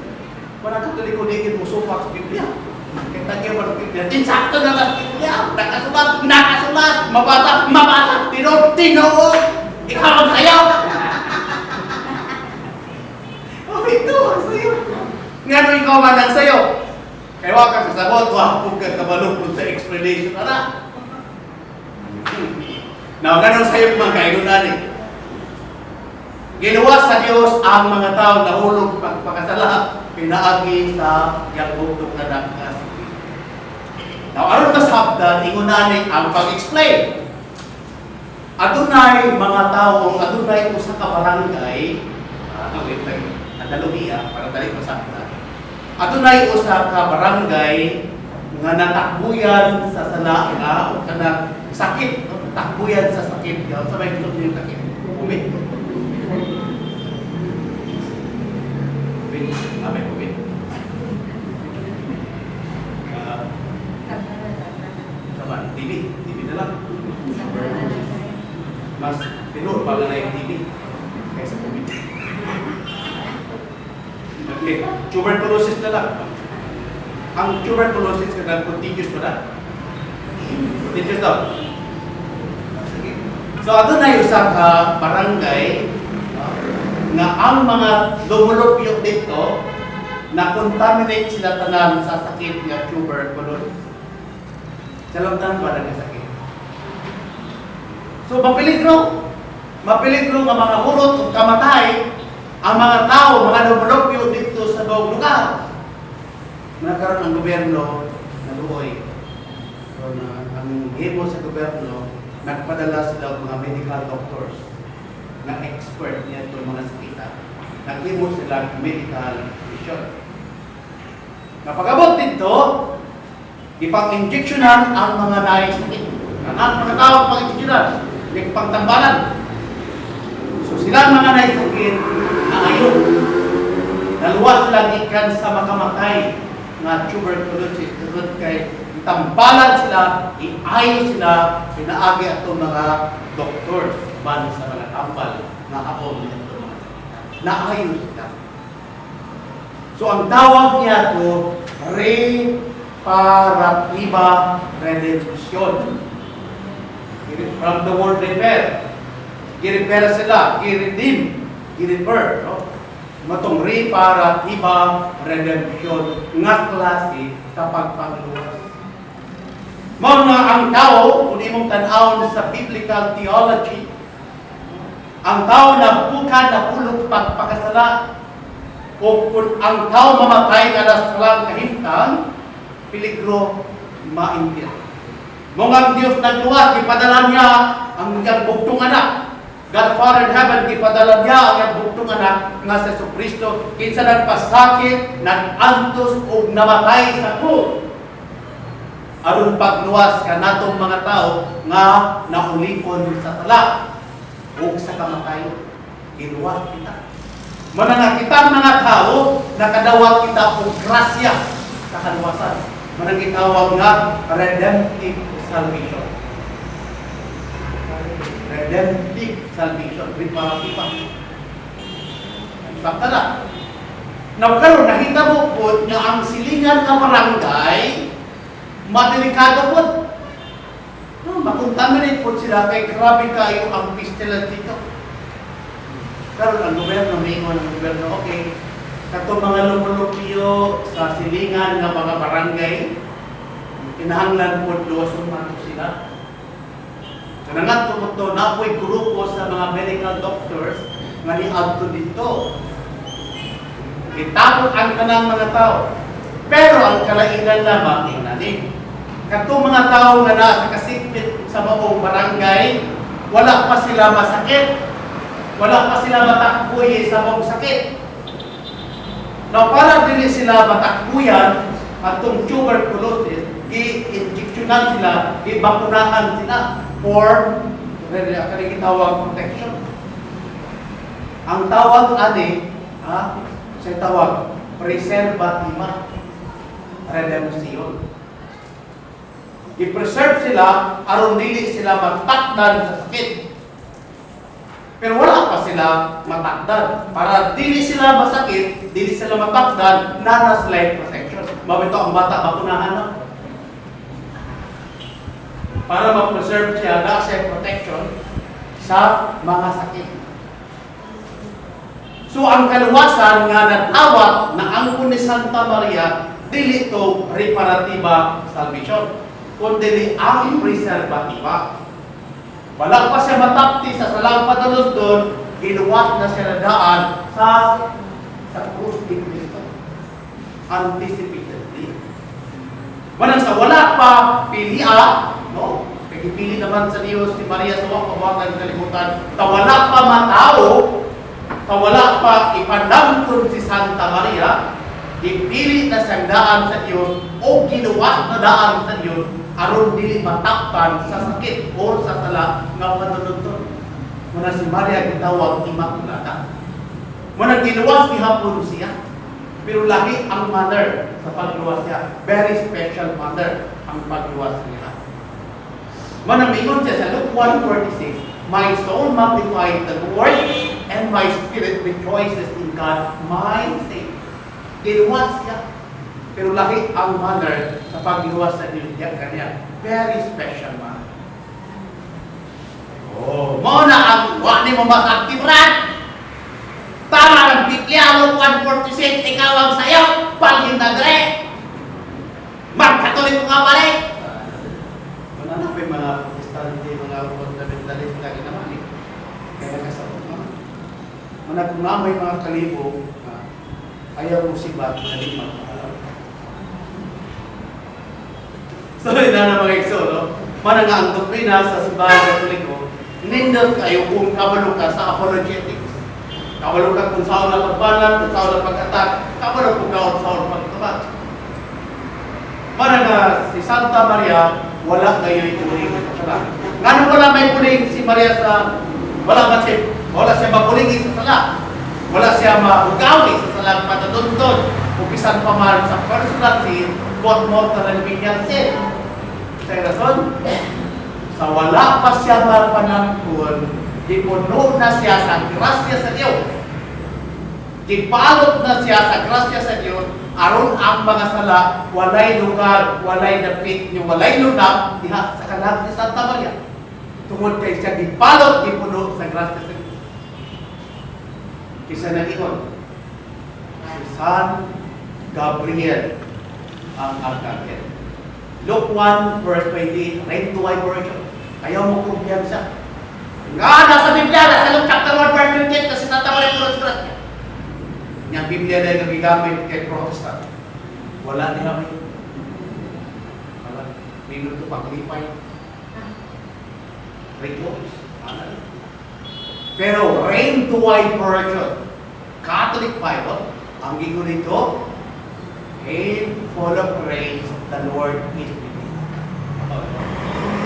Wala Katoliko digin mo supak sa Biblia. Kaya tagyan mo ng Biblia. Insakto na sa Biblia. Nakasulat. Mabasa. Tinuod. Ikaw ang sayaw. Ito ang sayo. Nga nung ikaw man ang sayo. Kaya wag ka kasabot, wag ka kabalupod sa explanation. Ano? Now, ganun sayo mga kainunan eh. Ginuwas sa Diyos ang mga tao na hulog pagpakasala, pinaagi sa yakutong anak na si Kristo. Now, aron masabda, ingunan ang pag-explain. Adunay mga tao, adunay usa ka barangay, Andalusia, para dali masabda. Adunay usa ka barangay nga natakbuyan sa sala o kana sakit, takbuyan sa sakit. Sabay gusto niyo sakit. Umit. Amen, umit. Saban, TV na lang. Mas pinur pa na yung TV kaysa umit. Okay, tuberculosis na lang. Ang tuberculosis na contagious pa na? Contagious daw. So, ato na yung sa barangay nga ang mga lumulupyo dito na contaminate sila tanan sa sakit nga tuberculosis. Salamtan ba na sakit? So, mapeligro nga mga hurot o kamatay ang mga tao, mga lumulupyo dito sa buong lugar. Nagkaroon ang gobyerno na luoy. So, ang himo sa gobyerno, nagpadala sila ng mga medical doctors na expert niya itong mga sakita. Naghimo sila ng medical mission. Napagabot dito, ipang-injectionan ang mga naisakit. Ang mga tao pang-injectionan, ipang-tambalan. So sila mga naisakit na ayon. Naluwas sila ikan sa makamatay na tuberculosis. Tungod kay itambalan sila, iayo sila, pinaagi ato mga doctors man sa mga tambal na abon nito mga sakita. Naayo sila. So ang tawag niya to reparativa redemption. From the word repair. I-repair sila, i-redeem, i-repair. No? Matong reparativa redemption nga klase sa pagpangluwas. Mao nga ang tao, kung imong tan-awon sa biblical theology, ang tao na bukad na hulog pagpakasala, O kung ang tao mamatay nga nasalang kahimtang, peligro maintir. Mungang Diyos nagluwas, ipadala niya ang iyang bugtong anak. God Father in heaven, ipadala niya ang iyang bugtong anak nga sa Kristo. Kinsa nagpasakit, nagantos o namatay sa krus. Aron pagluwas ka natong mga tao nga naulipon sa sala o sa kamatayon. Giluwas kita. Manang kitang mga tao, nakadawat kita og grasya sa kaluwasan. Manang gitawag nga redemptive salvation. Redemptive salvation. Reparativa. Sakta na. Now, karon nakita mo po nga ang silingan ng barangay, madelikado po. No, makontaminate po sila kay grabe kayo ang pestilence dito. Karon ang gobyerno, maingon ang gobyerno, okay, kato mga lumulupyo sa silingan ng mga barangay, kinahanglan po luwason man sila. Kanangat po ito, napoy grupo sa mga medical doctors nga niadto dito. Kitapot ang kanang mga tao. Pero ang kalainan lamang inani. Katong mga tao nga nasa kasipit sa maong barangay, wala pa sila masakit. Wala pa sila matakbuhi sa maong sakit. Now, para dili sila matakbuyan atong tuberculosis, i-injectionan sila, i-bakunahan sila for kanang gitawag protection. Ang tawag ani, sa tawag preservativa, redemption. I-preserve sila aron dili sila matakdan sa sakit. Pero wala pa sila matakdan. Para dili sila masakit, dili sila matakdan, nanas life protection. Mabito ang bata bakunahan na. Para ma-preserve siya na sa protection sa mga sakit. So ang kaluwasan nga natawag na angkon ni Santa Maria, dili to reparativa salvation, kundi ang preservativa. Wala pa siya matapti sa salang padulod, ginuwas na siya na daan sa krus ni Cristo. Anticipatedly. Manang sa wala pa pilia, no? Pagpili naman sa Diyos si Maria sa mga kabuhatan sa libutan, wala pa matao, wala pa ipanamtod si Santa Maria, ipili na siyang daan sa Diyos o ginuwas na daan sa Diyos aron dili matakpan sa sakit o sa sala nga panunod. Muna si Maria gitawag Immaculata. Muna giluwas gihapon siya. Pero lahi ang mother sa pagluwas niya. Very special mother ang pagluwas niya. Muna mingon siya sa Luke 1:46, my soul magnifies the Lord and my spirit rejoices in God my Savior. Giluwas siya. Pero lahi ang mother sa pagluwas sa Diyos niya kanya. Very special man. Oh, mo na ang wani mo makakibran. Tama ang Biblia, Luke 1:46, ikaw ang sayo, palhin na dre. Magkatuloy ko nga balik. Wala na pa yung mga protestante, mga fundamentalist lagi naman eh. Kaya kasabot naman. Mana kung may mga kalibo, ayaw mo si Bat na di magpahalaw. So, yun na mga ekso, no? Mana nga ang doktrina sa simbahan Katoliko, nindot kayo kung kabalo ka sa apologetics. Kabalo ka kung saan na pagbanat, kung saan na pag-attack, kabalo kung saan na pagtabat. Mana nga si Santa Maria, wala kayo ituring sa sala. Ngano wala may puling si Maria sa, wala siya mapulingi sa sala. Wala siya mahugawi sa salang patatuntun. Upisan pa man sa personal sin, both mortal and venial sin. Sa rason, sa wala pa siya mapanangkon, dipuno na siya sa grasya sa Diyos. Dipalot na siya sa grasya sa Diyos, aron ang mga sala, walay lugar, walay dapit, yung walay lunag, diha sa kalag ni Santa Maria. Tungod kay siya dipalot, dipuno sa grasya sa Diyos. Kisa na iyon, si San Gabriel ang arkanghel. Luke 1:28, read to my version. Ayaw mo kumpiyansa. Nga, nasa Biblia, nasa Luke chapter 1 verse 28, kasi Santa Maria puro surat niya. Yung Biblia na gigamit kay Protestant. Wala nila may. Wala. Mingon ito paglipay. Rituals. Pero reign to wide version. Catholic Bible, ang gingon nito, hail full of grace, the Lord is with you.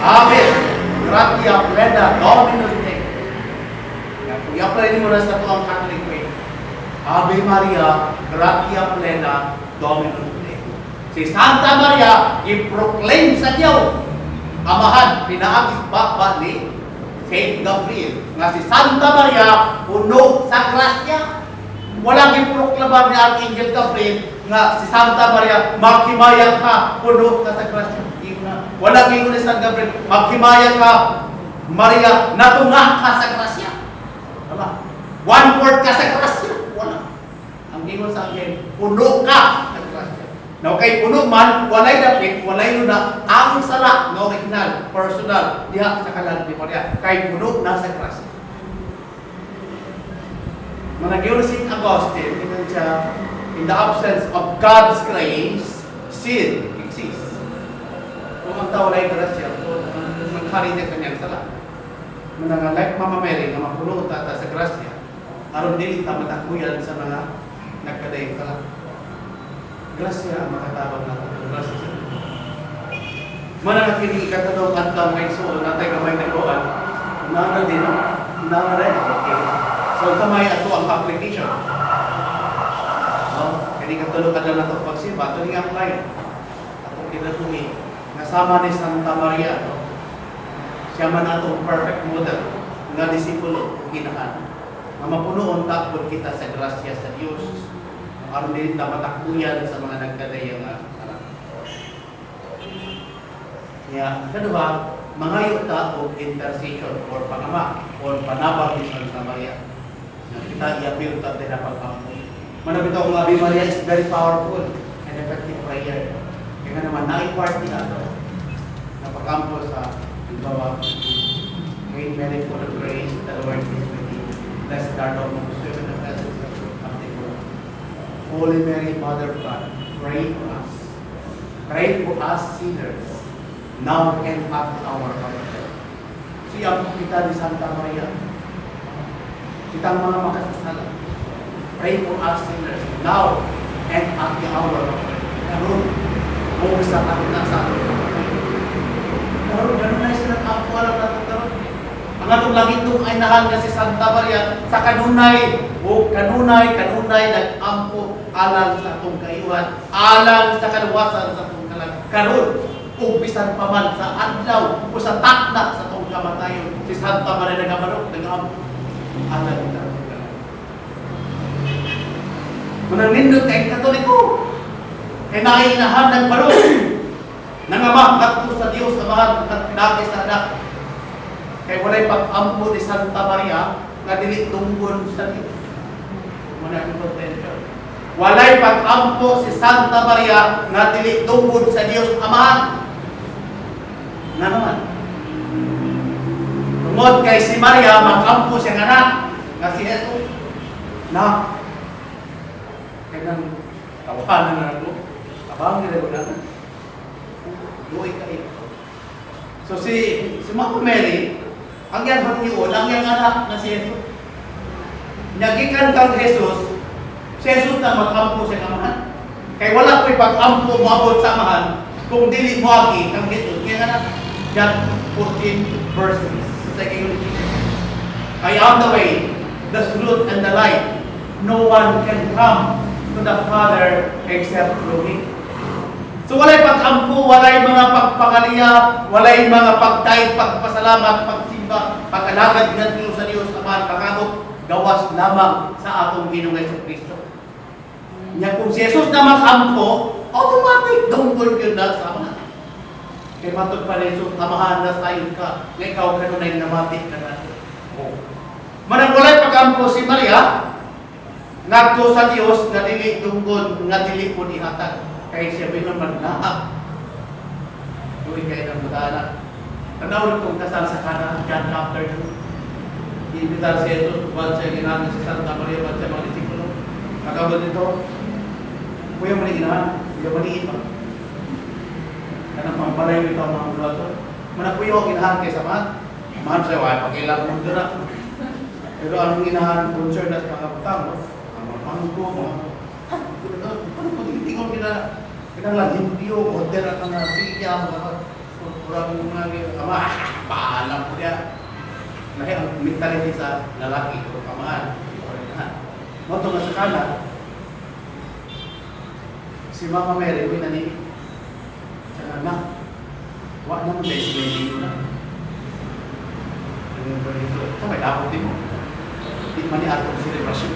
Amen. Gratia plena, Dominus Tecum. Kung i-apply mo na sa ito ang Catholic faith, Ave Maria, gratia plena, Dominus Tecum. Si Santa Maria, i-proclaim sa Diyos, Amahan, pinaagis ba ni Saint Gabriel, nga si Santa Maria, puno sa grasya. Walang i-proklama ni Archangel Gabriel, nga si Santa Maria, maghimayag ka, puno ka sa grasya. Walang ingon ni San Gabriel, maghimayag ka, Maria, natunga ka sa grasya. Wala. 1/4 ka sa grasya. Wala. Ang ingon sa akin, puno ka sa grasya. Now, kay puno man, walay dapit, walay luna, ang sala, no original, personal, diha sa kalan ni Maria, kay puno na sa grasya. Managyon si St. Augustine, ito siya, in the absence of God's grace, sin exists. Kung ang tao na grasya, magkari na kanyang sala. Manang like Mama Mary, na mapuno tata sa grasya, aron din ita matakuyan sa mga nagkadayang sala. Grasya ang makatabang na grasya sa Diyos. Manang kini ikatadong antang may soul, natay kamay na koan, nana din, nana rin. Okay. So, kamay ato ang application. Kini katulog ka na ito pagsiba, ito yung apply. Ato kinatuhi. Nasama ni Santa Maria, siya man atong perfect model nga disipulo kinaan. Nga mapunoon takot kita sa grasya sa Diyos. Aron din na matakuyan sa mga nagkadayang anak. Kaya, kadua, mangayo ta og intercession or pangama or panabang ni Santa Maria. Kita i-appeal ta din na pagpampuy. Manabitaw ang Ave Maria is very powerful and effective prayer. Kaya naman, na-party na ito. Napakampo sa bawa. Hail Mary, full of grace, the Lord is with you. Blessed art thou amongst women, and blessed is the fruit of thy womb. Holy Mary, Mother of God, pray for us. Pray for us sinners, now and at the hour of our death. Siya kita ni Santa Maria. Kitang mga makasasala. Pray for us sinners, now and at the hour of our death. Karoon, huwag sa atin sa atin. Karoon, gano'n na sila ang alam natin karoon. Ang atong langit nung ay nahal nga si Santa Maria sa kanunay, o kanunay, nag-ampo alang sa atong kayuhan, alang sa kaluwasan sa atong kalang. Karoon, o bisan pa man sa adlaw, o sa takna sa atong kamatayon, si Santa Maria nag-amarok, nag-ampo alang sa atong kalang. Manang nindot kay Katoliko, kay nainahan nagbarok, nangamak katto sa Diyos, amahan, at pinagay sa anak. Kaya walay pag-ampo ni Santa Maria nga dili tunggon sa Diyos. Muna ang potential. Walay pag-ampo si Santa Maria nga dili tunggon sa Diyos Amahan. Na naman. Tungod kay si Maria, mag-ampo siyang anak nga si Jesus. Na. Kaya nang tawanan na ako. Abang nila na. Luoy kayo. So si Mama Mary, ang yan hangyon, ang yan anak na si Jesus. Nagikan kang Jesus, si Jesus na mag-ampo sa amahan. Kaya wala ko'y pag-ampo maabot sa amahan kung dili mo agi kang Jesus. Kaya anak, John 14 verse 6. I am the way, the truth, and the light. No one can come to the Father except through me. So walay pag-ampo, walay mga pagpakaliya, walay mga pagdayeg, pagpasalamat, pagsimba, pag-alagad ng Diyos sa Diyos, Amahan, pagkabot, gawas lamang sa atong Ginoong Jesucristo. Nya kung si Jesus na mag-ampo, automatic dunggol yun na sa Amahan. Kaya matod pa rin, Amahan na sayon ka, na ikaw kanunay namati ka natin. Manang walay pag-ampo si Maria, ngadto sa Diyos, nga dili dunggol, nga dili po ihatag. Kaya siya naman lahat. Tuwing kayo ng mutala. Tanawin kong kasal sa kanan, John chapter 2. Ibitar si Jesus, buwan siya ginamit si Santa Maria, buwan siya mga disipulo. Kagabot nito, Kuya mali na, kuya mali pa. Kanang pambalay nito ang mga bulato. Mana kuya ang inahan kaysa mahal sa wala pakialam mo doon na. Pero ang inahan concern na sa mga butang, ang mga pangko, paano pag hindi ko pinalagin diyo, order at mga siya, kurang mga paalam ko niya. Lahi ang mentality sa lalaki o kamaan. Mato nga sa kana, si Mama Mary, may naninig. Sa anak, wak naman dahil sila hindi na. Ano ba dito? Ito may dapat din mo. Di man ni atong celebration.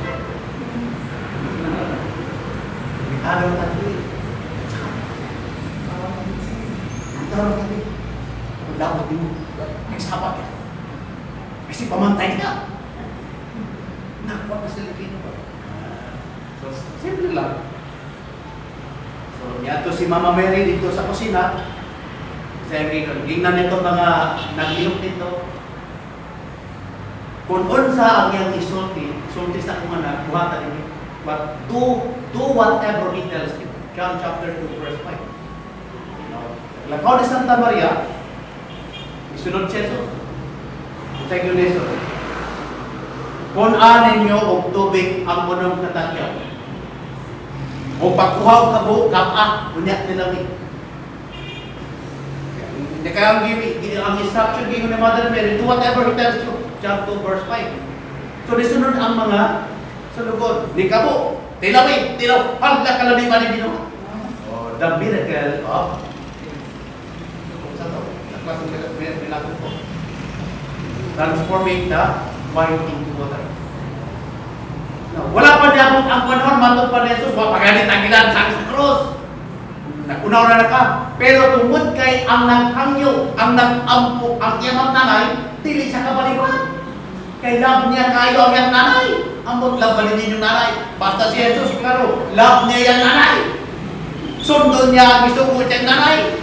Araw tadi. Araw tadi. Ang dapat din mo. May sapat yan. Kasi pamantay ka. Nakwa ka sa Pilipino ba? So, simple lang. So, yato si Mama Mary dito sa kusina. Sabi ko, gingnan nito mga nag-ilok dito. Kung unsa ang iyang isulti sa akong anak, buhatan niyo. But do whatever he tells you. John chapter 2 verse 5. Lakaw ni Santa Maria, isunod siya so. Sa Iglesia. Kung anin nyo og tubig ang unong katatyaw. O pagkuhaw ka buo, kapa, unya nilamig. Kaya ang instruction given ni Mother Mary, do whatever he tells you. John 2 verse 5. So nisunod ang mga sulugod. Di kabo, tilawin, hala kalami pa ni Ginoo. Oh, the miracle of transforming the wine into water. No, wala pa niya ang panahon matod pa ni Jesus, pagalit ang ilan sa krus. Nakunaw na ka. Pero tungod kay ang naghangyo, ang nag-ampo, ang iyang nanay, dili sa kabaliwan. Kay love niya kayo ang iyang nanay. Ambot love ba ninyo nanay? Basta si Jesus, klaro, love niya yung nanay. Sundon niya ang gusto ko siyang nanay.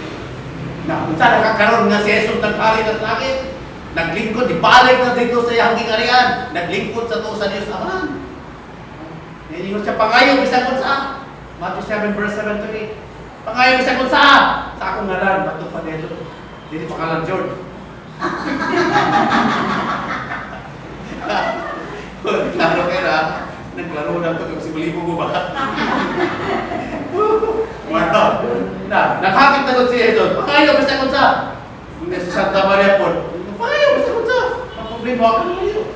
Na, kung saan nakakaroon nga si Jesus naghari ng langit, naglingkod, ibalik na dito sa iyang gingarian, naglingkod sa to sa Diyos Amahan. Nalingon siya, pangayo, bisag kung sa Matthew 7 verse 7 to 8. Pangayo, bisag kung sa akong ngalan, bato pa dito. Dili pangalan George. Klaro kayo na, naglaro na ito, kasi malibo mo ba? Nakakit na si Jesus. Pangayo, bisag kung sa hindi si Santa Maria po. Pangayo, bisag kung sa ang problema ako naman yun.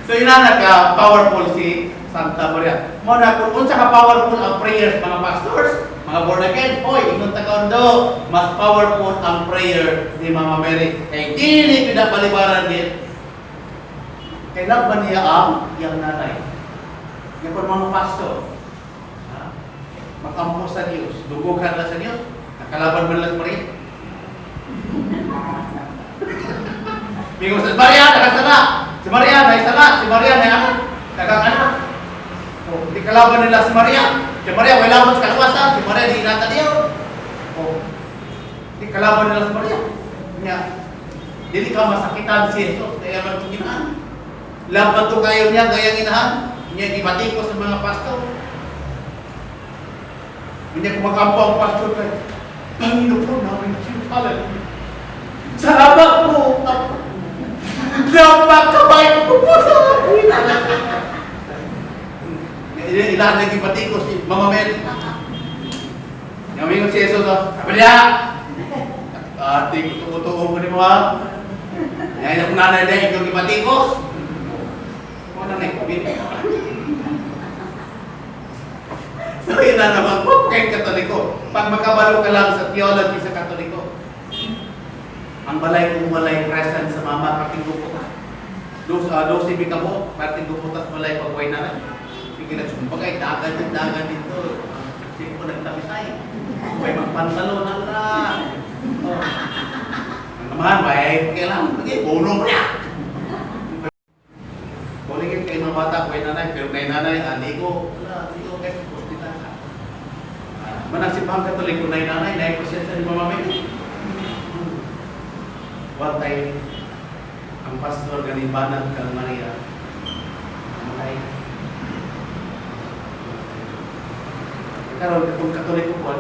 So inanak ka, powerful si Santa Maria. Muna, kung unsa ka powerful ang prayers mga pastors, mga born again, hoy, ingon ta kaundo, mas powerful ang prayer ni Mama Mary. Kay dili kita balibaran din. Kay laban niya ang iyang nanay. Yung mga pastor, makampo sa Diyos, dugugan na sa Diyos, nakalaban man lang Maria. Bigos sa Maria, nakasala. Si Maria, naisala. Si Maria, nayaman. Nagkakanak. O, di kalaban nila si Maria. Si Maria, wala mo sa kalawasan. Si Maria, di inata niyo. O, di kalaban nila si Maria. Nga, dili ka masakitan si Jesus. Kaya man itong ginahan. Laban to kayo niya, kaya ginahan. Niya, di matiko sa mga pastor. Hindi ko makampo ang pastor kayo. Panginoon po namin si Hallelujah. Salamat po. Napakabay ko po sa akin. Ilan naging patikos si Mama Mary. Namingon si Jesus, sabi niya, ating tumutuong ko ni mo ha. Ngayon ako nanay na ikaw naging patikos. Kung ano na ikabit. So yun na naman po kay Katoliko. Pag makabalo ka lang sa theology sa Katoliko, ang balay kung walay present sa mama, parting guputan. Dosi bikabo, parting guputan balay pagway na rin. Sige na, sumpagay, dagan dito. Sige ko nagtabisay. May magpantalo na lang. Ang naman, may kailangan. Sige, bunong niya. Kuligin kayo mga bata, kuhay nanay, pero kay nanay, aligo. Wala, aligo kayo, hospital ka. Managsibang Katoliko na nanay, naipasensya ni Mama Mary. One time, ang pastor ganibanan kang Maria, karon katong Katoliko po,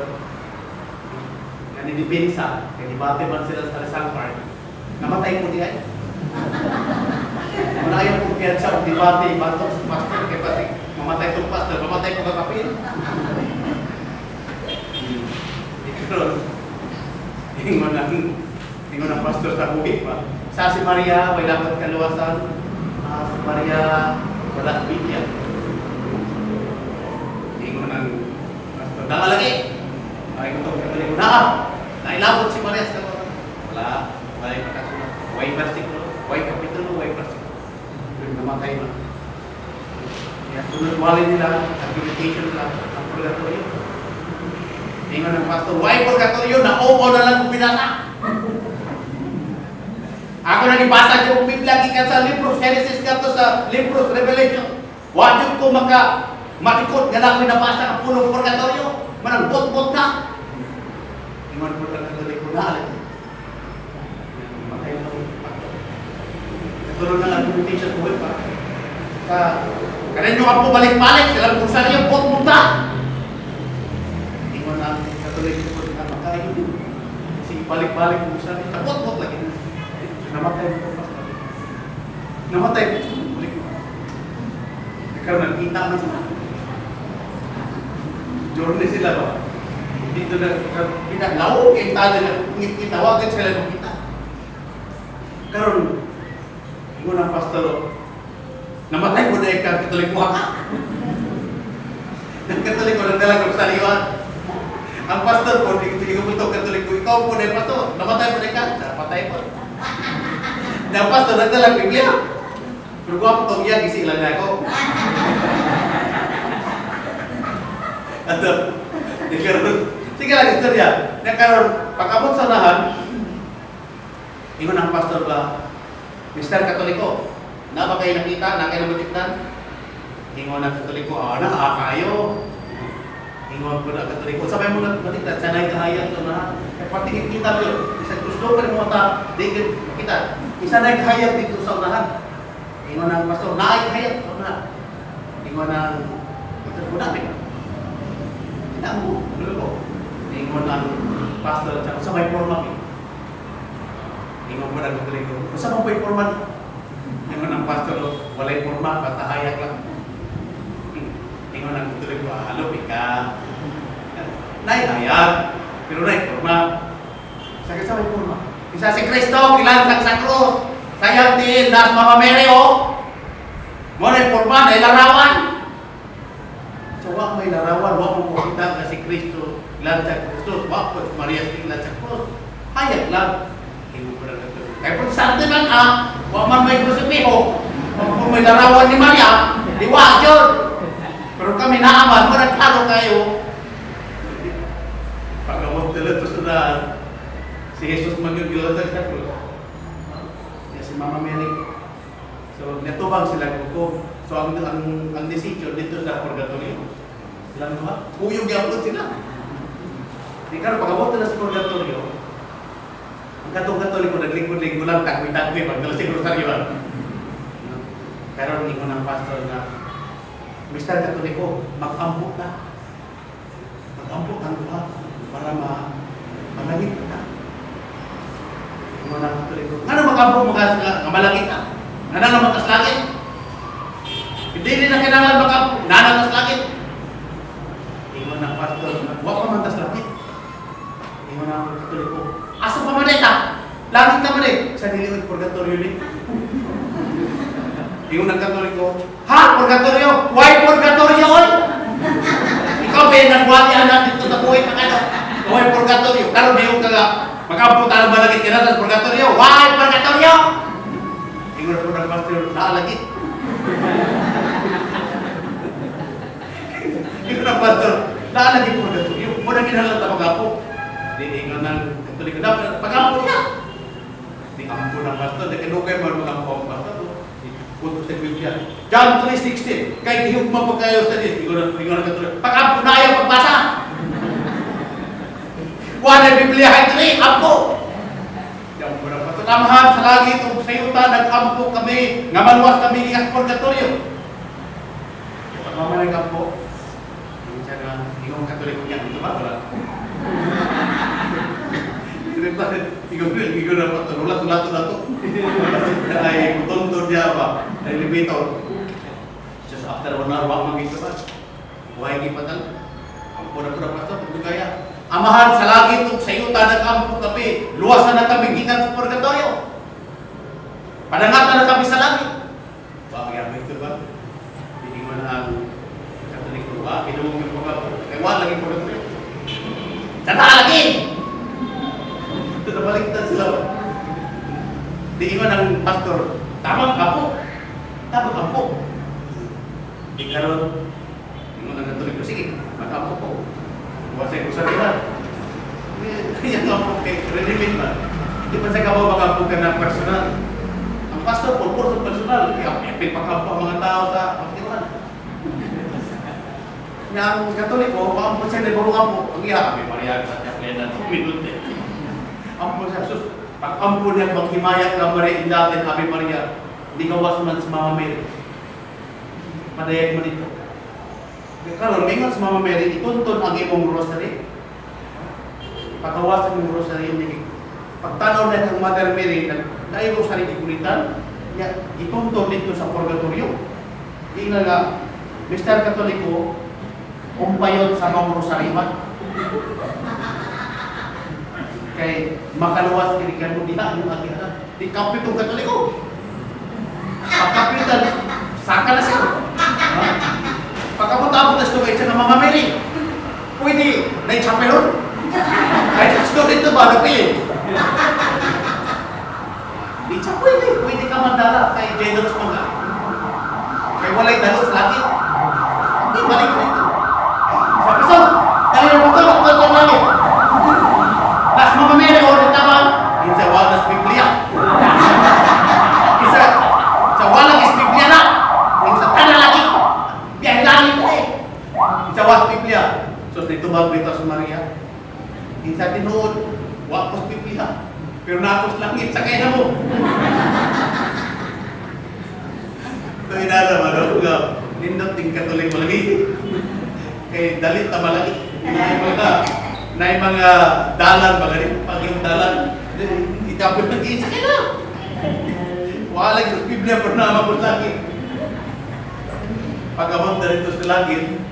depensa, kaya debate man sila sa Rizal Park, namatay po diyan. Wala yung kumpiyansa o debate, batok sa pastor, kaya pati mamatay itong pastor, mamatay po kakapin. Karon, ingon ang pastor sa buhi pa. Sa si Maria, may lapat kaluwasan. Si Maria, wala Biblia. Ingon ang pastor, lagi. Ay ko itong Katoliko na. Nailabot si Maria sa kaluwasan. Wala yung makasulat. Way versikulo, way kapitulo, way versikulo. Yung namatay na. Kaya sunod wali nila, habilitation nila, ang purgatorio. Ingon ang pastor, way purgatorio, na-opo na lang kung binasa. Ako na ibasa ko kung Biblia, gikan sa libros, Genesis ka to sa libros, Revelation. Wajud ko matikot, nga na ako'y nabasa ang pulong purgatorio. Manang bot-bot na. Ingon po na Katoliko na alam. Matay na ako. Katulong na lang communication buhay pa. Kanan nyo ang balik-balik, sila kung saan yung bot-bot na. Ingon na Katoliko po na makain. Kasi balik-balik kung saan yung bot-bot lagi. Namatay mo po pastor. Namatay mo. Balik mo. Ikaw nagkita na sila. Journey sila ba? Dito na pinaglaw, kita na ngit-ngitawagan sila ng kita. Karon, ingon ang pastor, namatay mo na ikaw, Katoliko ka. Ang Katoliko na dalang kong sariwan. Ang pastor po, ikaw po ito, Katoliko, ikaw po na yung pastor, namatay mo na ikaw, napatay po. Na pastor, nagdalang Biblia. Pero kung ako itong iya, gising lang na ako. Ato, sige lang istorya. Nagkaroon, pag-abot sa lahat, ingon ang pastor ba, Mr. Katoliko, na ba kayo nakita, na kayo namatiktan? Ingon ang Katoliko, kayo. Ingon po na Katoliko, sabay mo na matiktan, sanay kahayang ito na. Patingin kita mo yun, isang gusto ka rin mo mata, di kita. Isanay kahayang dito sa unahan. Ingon ang pastor, naay kahayang sa unahan. Ingon ang Katoliko namin. Kita mo, ko. Ingon ang pastor at sa may forma ko. Ingon po na Katoliko, sa may forma niyo. Ingon ang pastor, walay forma, patahayak lang. Ingon ang Katoliko, halo, ika. Naihayag, pero naihorma. Sakit sa may forma. Isa si Kristo, kilansang sa krus. Sayang din, nas Mama Mary, mo na forma, dahil larawan. So, wak may larawan, wak mo kita na si Kristo, kilansang sa Kristus, wak po si Maria kilansang sa krus. Hayag lang. Ingon po na Katoliko. Kaya po saan naman wak man may krusipiho. Wak po may larawan ni Maria, diwag yun. Pero kami naaman, klaro kayo. Pag-awag talaga ito sa si Jesus mag-gilatag sa krus. Si Mama Mary. So, natubang sila ko. So, ang decision dito sa purgatorio. Sila mo ba? Uyog yapon sila. Di ka pag-awag talaga sa purgatorio. Ang katong-Katoliko, naglingkod-lingkod lang, takwi-takwi, pag nalasing rosaryo. Pero hindi ko ng pastor na, Mr. Katoliko, mag-ampo ka. Mag-ampo kang duha para malangit ka. Yung mga Katoliko, ano mag-ampo mo ka malangit ka? Nana naman kas langit? Hindi rin na kailangan mag-ampo. Nana kas langit? Yung mga pastor, huwag ka man kas langit. Yung mga Katoliko, aso pa man ita? Langit ka man eh. Sa niliwag purgatorio din. Yung nagkatoliko, purgatorio? Why purgatorio? Ikaw ba yung nagwati anak dito sa buhay ng ano? Why purgatorio? Karoon na yung mag-amputan ng malagit ka na sa purgatorio. Why purgatorio? Ingon po ng pastor, naalagit. Ingon ng pastor, naalagit purgatorio. Muna ginahalat na mag-apo. Ingon ng katoliko, pag-ampo niya. Di ampo ng pastor, nakinugay mo mag-ampo ang pastor. Punto sa Biblia. John 3:16. Kahit hihugma pa kayo sa dis, ikaw na katuloy. Pag-ampo na ayaw pagbasa. Wala Biblia ay 3, ampo. Yan po na patulamahan sa lagi itong sayuta, nag-ampo kami, nga maluwas kami ng purgatorio. Pag-mama nag-ampo, Siya nga, ikaw Katoliko niya, dito ba? Wala. Ikaw na pa, lato. Ay, kutonton niya ba? Elevator. Just after 1 hour, wak magiging ba? Buhay gipatal. Ang pura-pura pa ito, kung kaya. Amahan sa langit ug sa iyo tanang kampo kami. Luwasan na kami gikan sa purgatorio. Panangatan na kami sa langit. Bakit yan ito ba? Hindi mo na ang Katoliko ba? Pinumong yung mga ewan lagi purgatorio. Tata lagi! Ito na baliktad sila. Di mo ng pastor, tamang kampo. Tamang kampo. Di karon, di mo ng Katoliko. Sige, makampo ko. Wasay ko sa nila. Yan nga po, renewin ba? Di ba sa kabaw makampo ka ng personal? Ang pastor, pulpur sa personal. Epic pakampo ang mga tao sa pagtiwan. Yang Katoliko, makampo siya na burong kampo. Ang iya, kami Maria, sa Tiaklena, 2 minute. Ampo sa sus. Pag-ampo niya, maghimayat ka Maria, indatin, Ave Maria. Hindi ka was man sa Mama Mary. Padayag mo dito. Karon mingon sa Mama Mary, ituntun ang imong rosary. Pagkawasan yung rosary yung pagtanaw na kang Mother Mary, na rosary ikulitan, ituntun dito sa purgatorio. Di nga, Mr. Katoliko, umpayot sa mga rosary man. Kay makaluwas kinikan mo diha ang agihan. Di kapitong Katoliko. Pagkapitan, saka na siya. Pagkapunta sa studio siya ng Mama Mary, pwede na i-chapelon. Kahit sa studio ito ba, napili. Di siya pwede ka mandala kay generous mga. Kaya walay dalo sa langit. Hindi, balik ko ito. Sabi so, dahil na po ito ang langit. Nas Mama Mary, o nagtaman, hindi sa walas Biblia. Isa, sa walang Biblia na. Hindi sa tanan lagi. Biyahe langit na eh. Isa was Biblia. So, dito magbita sa Maria. Isa tinuod, wakos Biblia. Pero nakos langit sa kaya mo. So, inalaman ako nga, nindot ting Katolik malagi. Kaya dalit na malagi. Na yung mga dalan ba ganito? Pag yung dalan, itapon ng isa kaya na. Wala yung Biblia pero namabot langit. Pag-abot na rito sa langit,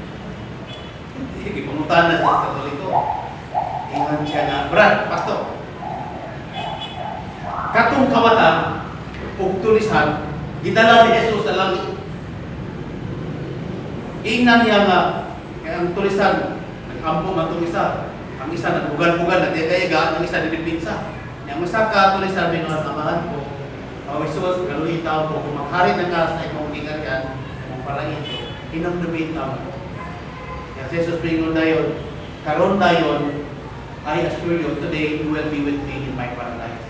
ipungutan na sa Katoliko. Ingan siya nga, Brad, Pastor, katong kawatan, ug tulisan, gidala ni Jesus sa langit. Ingnan niya nga, kaya ang tulisan, nag-ampo man itong isa. Ang isa nagbugan-bugan, nagdadayaga, ang isa nilipinsa. Yang masaka, tulisan, binuhat amahan ko. O Jesus, galuhin tao po, kung maghari na ka sa imong gigaryan, imong palangit, inamdumit tao. Kaya Jesus bingon dayon, karon dayon, I assure you, today you will be with me in my paradise.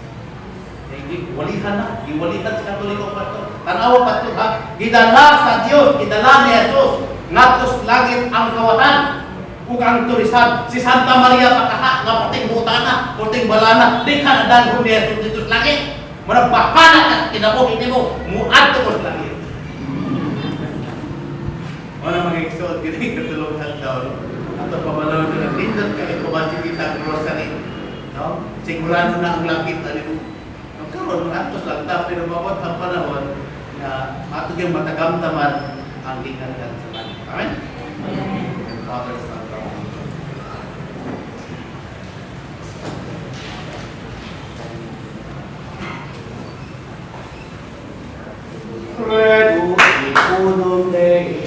Walihan na, iwalihan sa Katoliko Pastor. Tanawa Pastor ha, gidala sa Diyos, gidala ni Jesus, ngatos langit ang kawatan, ug ang tulisan, si Santa Maria pakaha, nga puting butana, puting balana, di ka nadalhon ni Jesus dito sa langit. Muna bahana ka, kinabuhin mo, muadto ko sa langit. Wala mag-exod, gini katulungan daw. Ato pamalaw na nagtindot kahit kumasi kita ang rosary. No? Sigurado na ang langit na rin. Karoon, atos lang ta, pero mabot ang panahon na matog yung matagamtaman ang ginagalan sa langit. Amen? And Father, Son, Credo in unum Dei.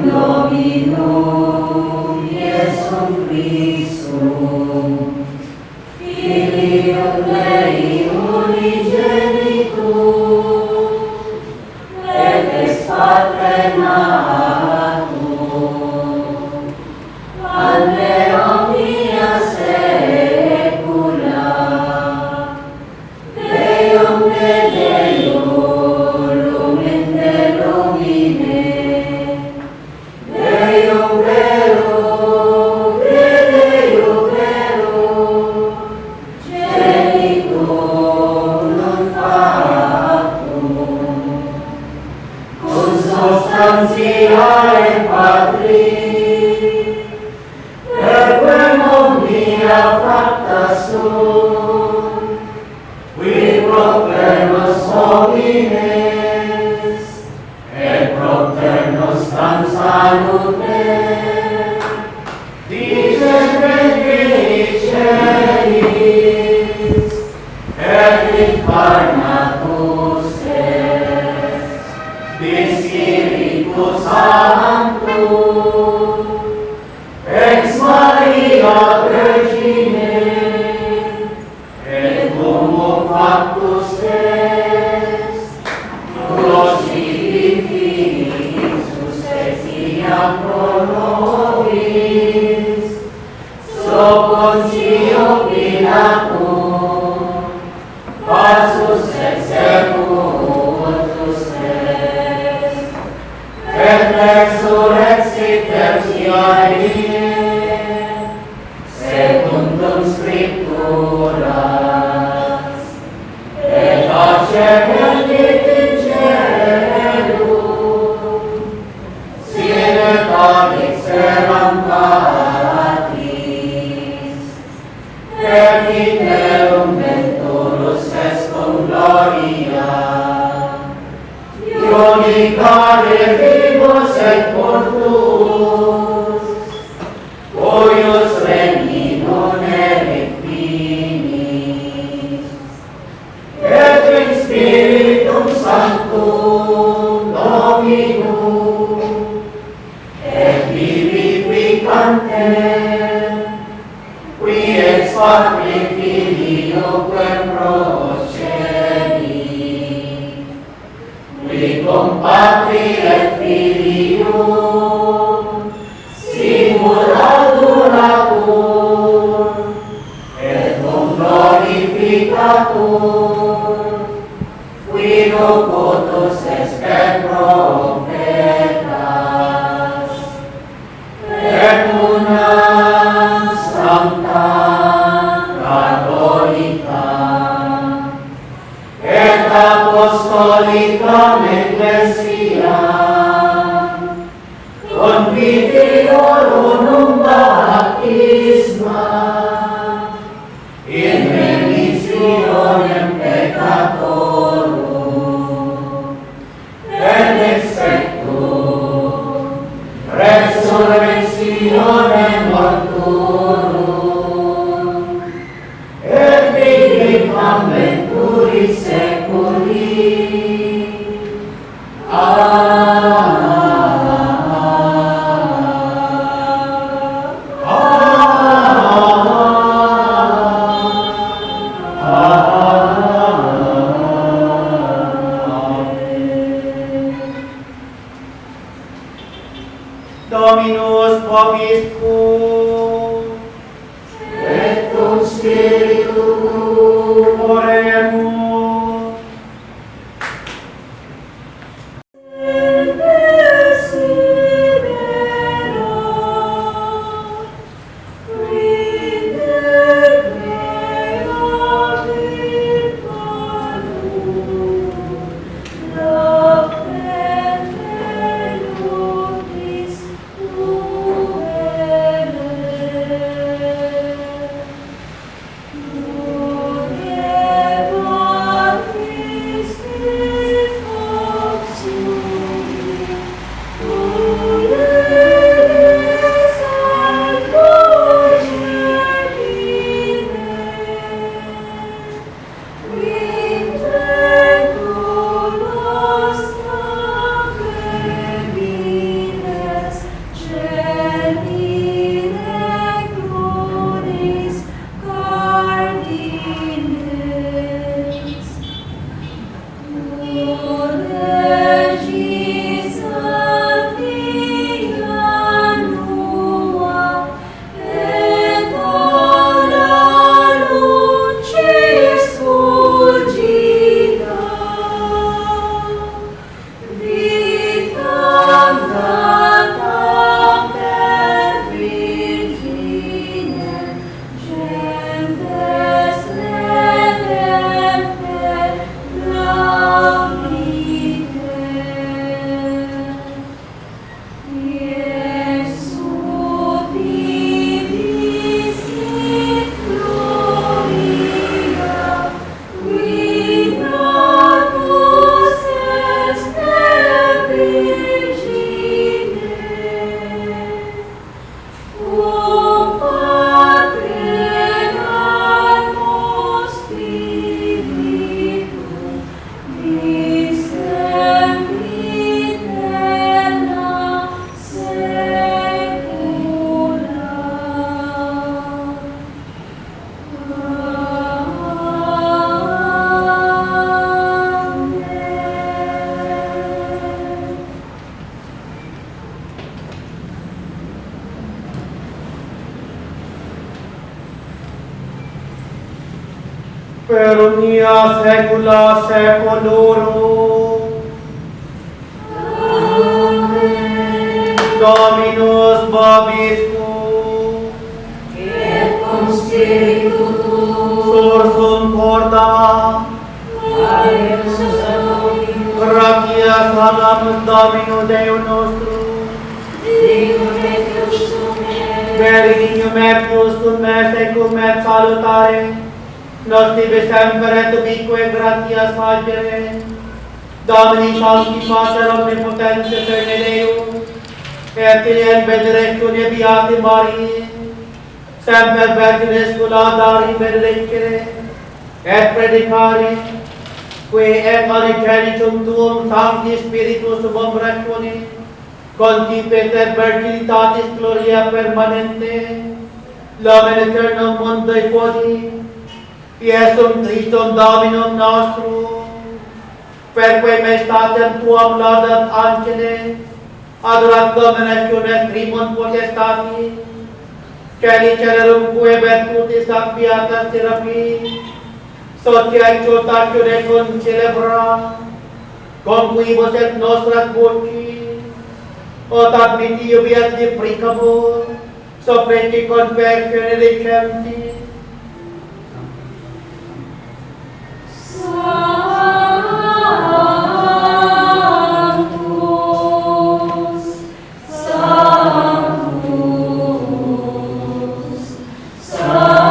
Domino Eis, et incarnatus es, de Spiritus Sancto, ex Maria Virgine, et homo factus est, crucifixius etiam pro nobis, so Pontio Pilatum, passus executus est, et resurrexit tertiarie, secundum Scripturas, et accepit in caelum, sine padixeram Patris, et iterum venturus est cum gloria, iunicare vivos et mortus, cuius regni non erit finis, et in Spiritum Sanctum Dominum, et vivificantem, qui ex Patri Filioque procedit, qui cum Patri et Filium simul adulatur, et cum glorificatur, qui locutus est per profetas, et una sancta catholica, et apostolica ecclesia, confideorum baptisma, in remissionem peccatorum, et expectum resurrectionem mortuorum, et vitam venturis seculi. Dominus vobiscum, et cum spiritu tuum, oremus. per omnia saecula saeculorum. Amen. Dominus vobiscum. Et cum spiritu tuo. Sursum corda. Aeus Domini. Gratias habemus Domino Deo nostro. Dignum et justum est. Benedignum et justum est cum et salutare. Nos tibi semper et ubique gratias agere. Domini Sancti Pater Omnipotens Eterne Deus, et in benedictione Beati Mariae, semper Virgines Sculadari benedicere, et predicare, que et unigenitum tuum Sancti Spiritus subumbratione, concipit et virginitatis gloria permanente, lumen aeternum mundo quodi, Iesum Christum Dominum nostrum, perque maestatem tuam laudat angele, adorat dominationes primum potestati, celi celerum quae virtutis ac beatas serapis, sotia exultatione con celebra, conquibus et nostras vocis, ot admitio viat deprecabur, sopreti conversione decemtis, Sanctus, Sanctus, Sanctus, Dominus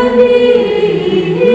Deus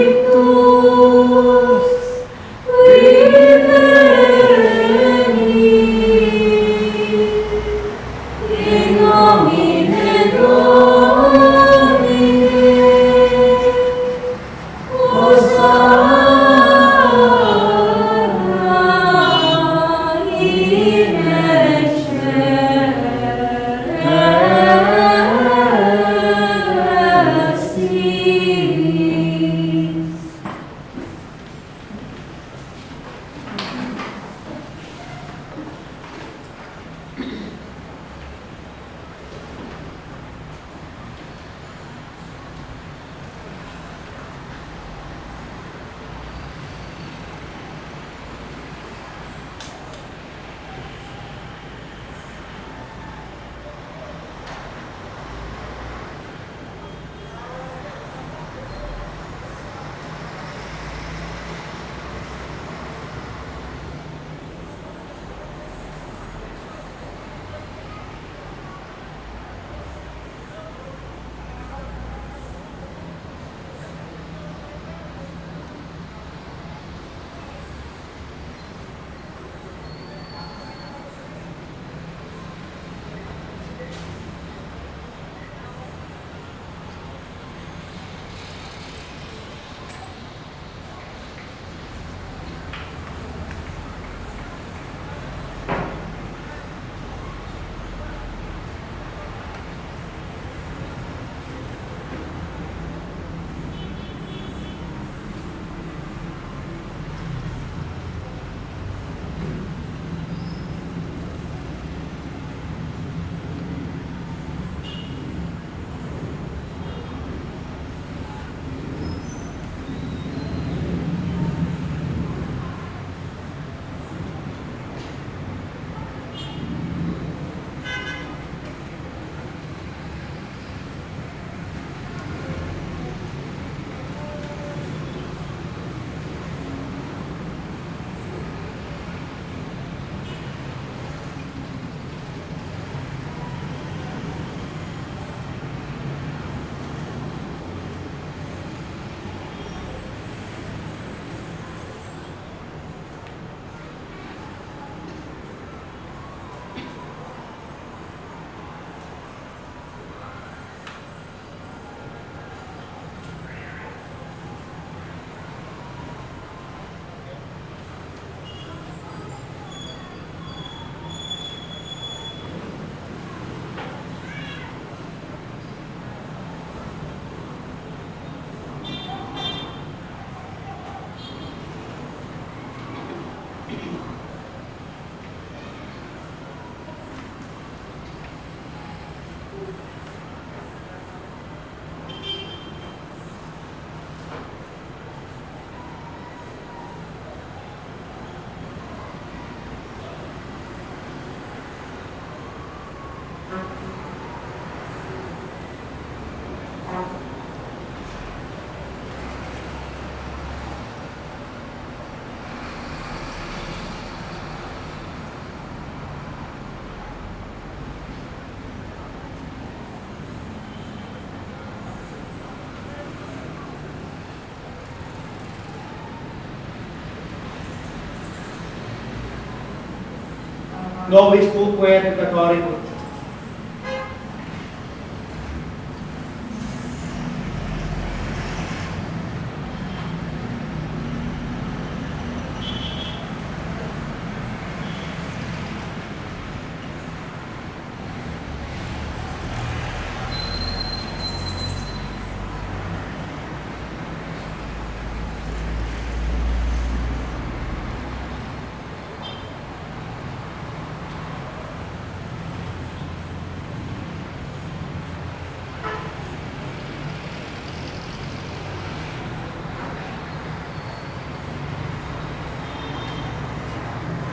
nobis tuque et peccatoribus.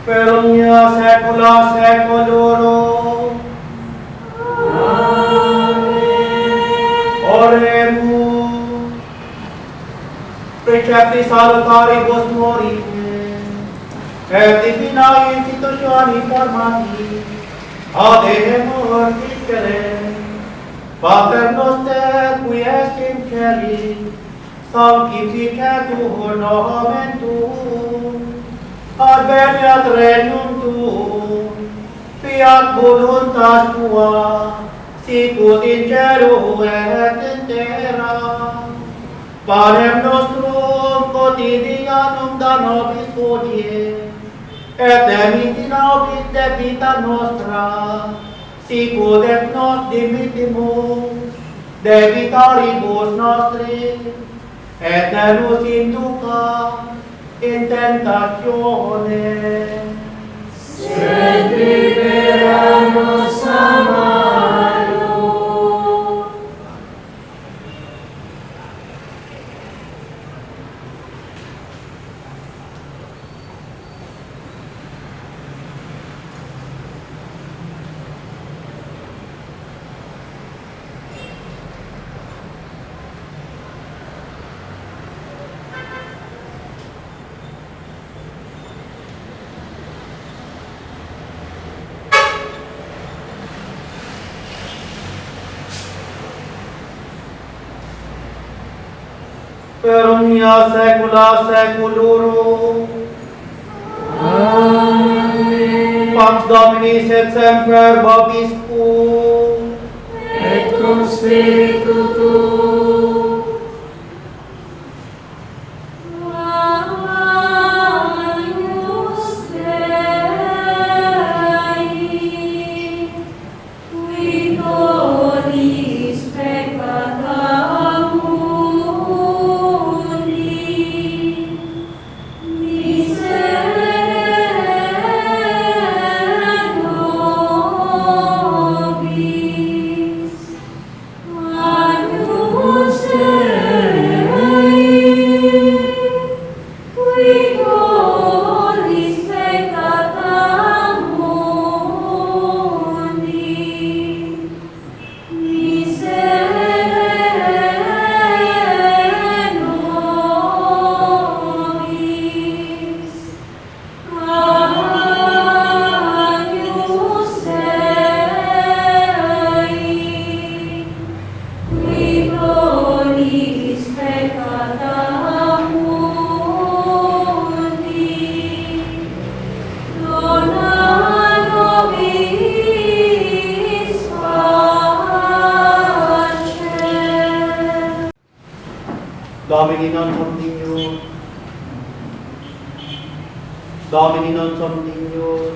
Per omnia saecula saeculorum. Oremus. Precepti salutaribus morite, et divinae institutioni formati, ademus dicere, Pater noster, qui est in celi, sanctificetur nomen tuum, adveniat regnum tuum, fiat voluntas tua, sicut in cielo et in terra. Panem nostrum quotidianum da nobis hodie, et dimitti nobis debita nostra, sicut et nos dimittimus debitoribus nostris, et ne nos induca in tentatione, sed libera nos a malo. per omnia saecula saeculorum. Amen. Pax Dominis et semper vobiscum. Et cum spiritu tuo. Agnus Dei, qui tollis peccata mundi, miserere nobis. Agnus Dei, qui tollis peccata mundi, miserere nobis. Agnus Dei, qui tollis peccata mundi, dona nobis pace. Domini non somnium. Domini non somnium.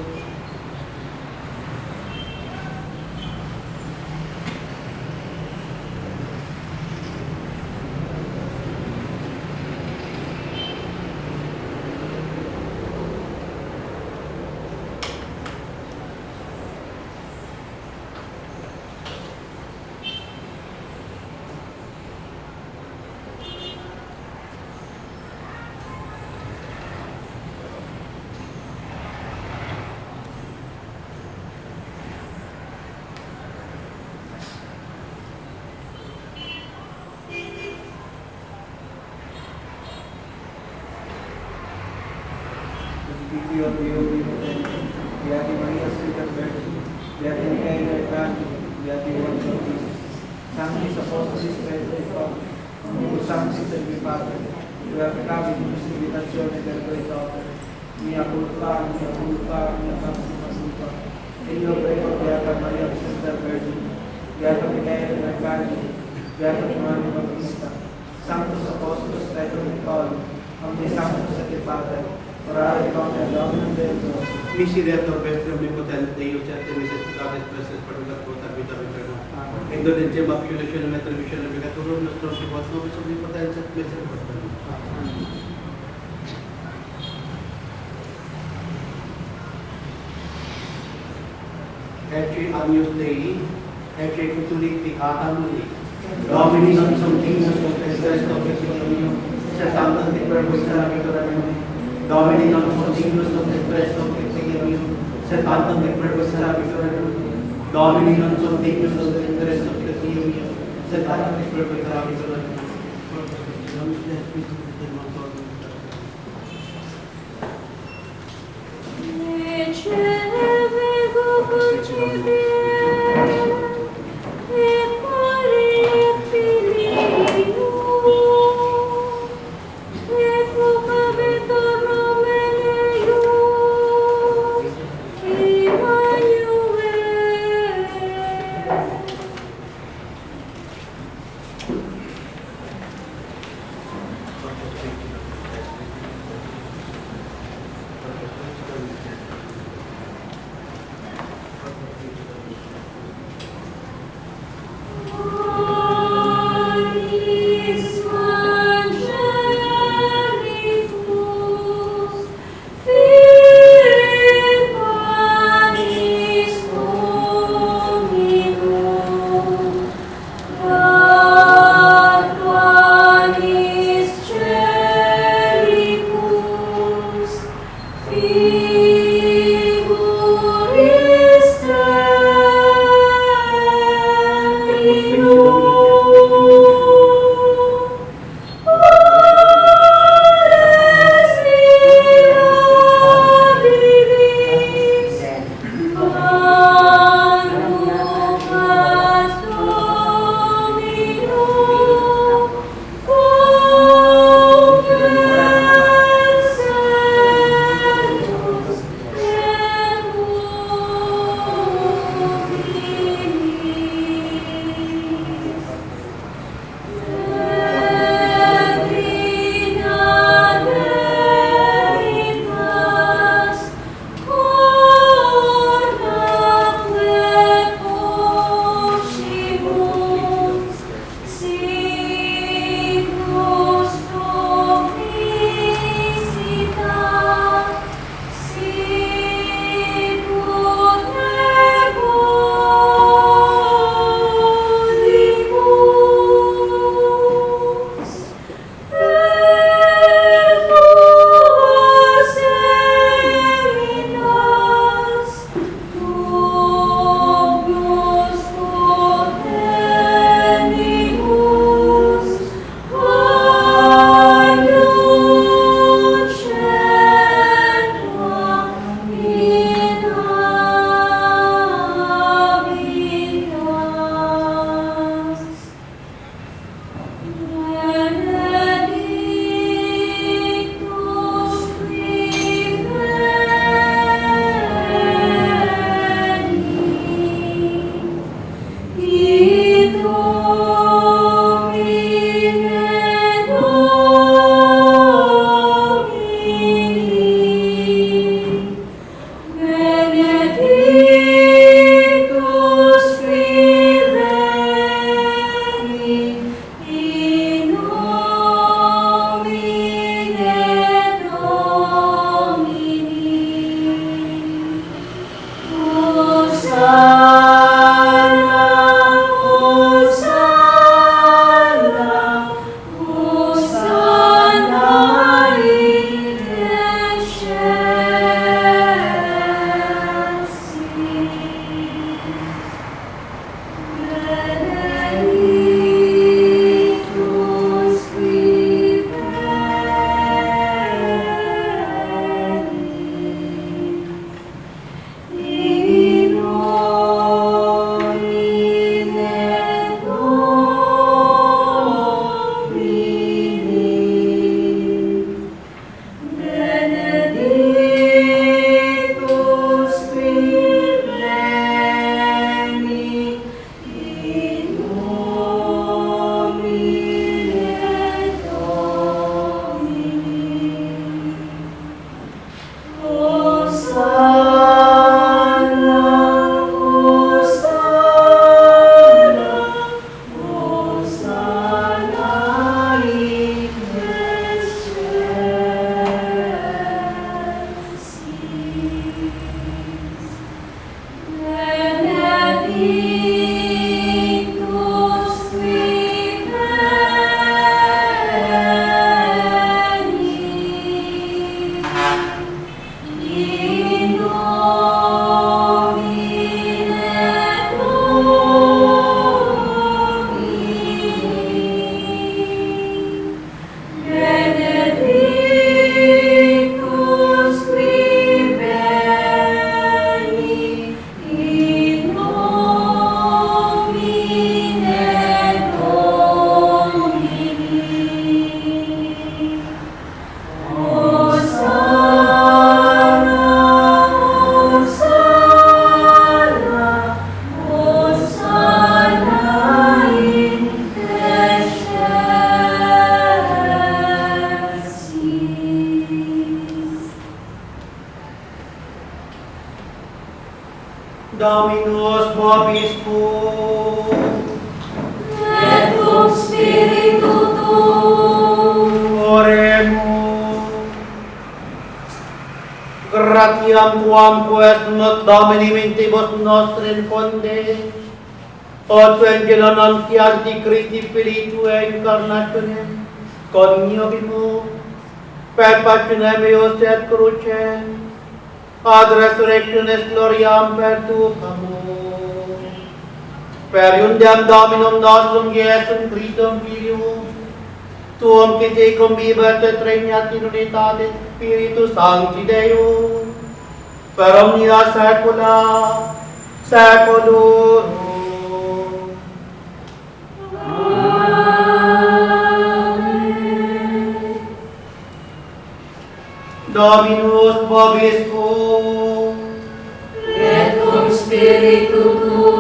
Dio Dio Beati Maria Santa Vergine, Beati Michael Arcangelo, Beati Juan Sanctis Apostolis Petri Pauli, Sanctis Servi Pater, Beati Divitazione del Creatore, mia culpa, mia massima culpa. Io prego, Beata Maria, Santa Vergine, Beato Michele Arcangelo, Beato Giovanni Battista, Sanctus Apostolus Petrum et Paul, omnes sanctus et Pater, orare pro nobis Dominum Deus. Misereatur vestrum omnipotens Deus et misericordias persis purgator vita eterna. Indulgentiam absolutionem et remissionem peccatorum nostrum si vos nobis omnipotens et misericordias. Ecce agnus Dei, ecce cutulit dicata mundi. Domini non sum dignus est Christo Christium, sed tantum te verbis salvator meum. Domini non sum dignus est Christo Christium, sed tantum te verbis salvator meum. Domini non sum dignus est Christo Christium, sed tantum te verbis salvator meum. Quanis Dominus vobiscum. Et cum spiritu tuo. Oremus. Gratiam tuam quest not Domini mentibus nostri infonde, od angelo annuncianti Christi Filii Tuae incarnationem, coniugimus, per passionem eius et crucem, ad resurrectionis gloriam perducamus, per iundem Dominum nostrum Iesum Christum Filium, tuum qui te convivit et regnat in unitate Spiritus Sancti Deus, per omnia saecula saeculorum. Amen. Dominus vobiscum. Et cum spiritu tuo.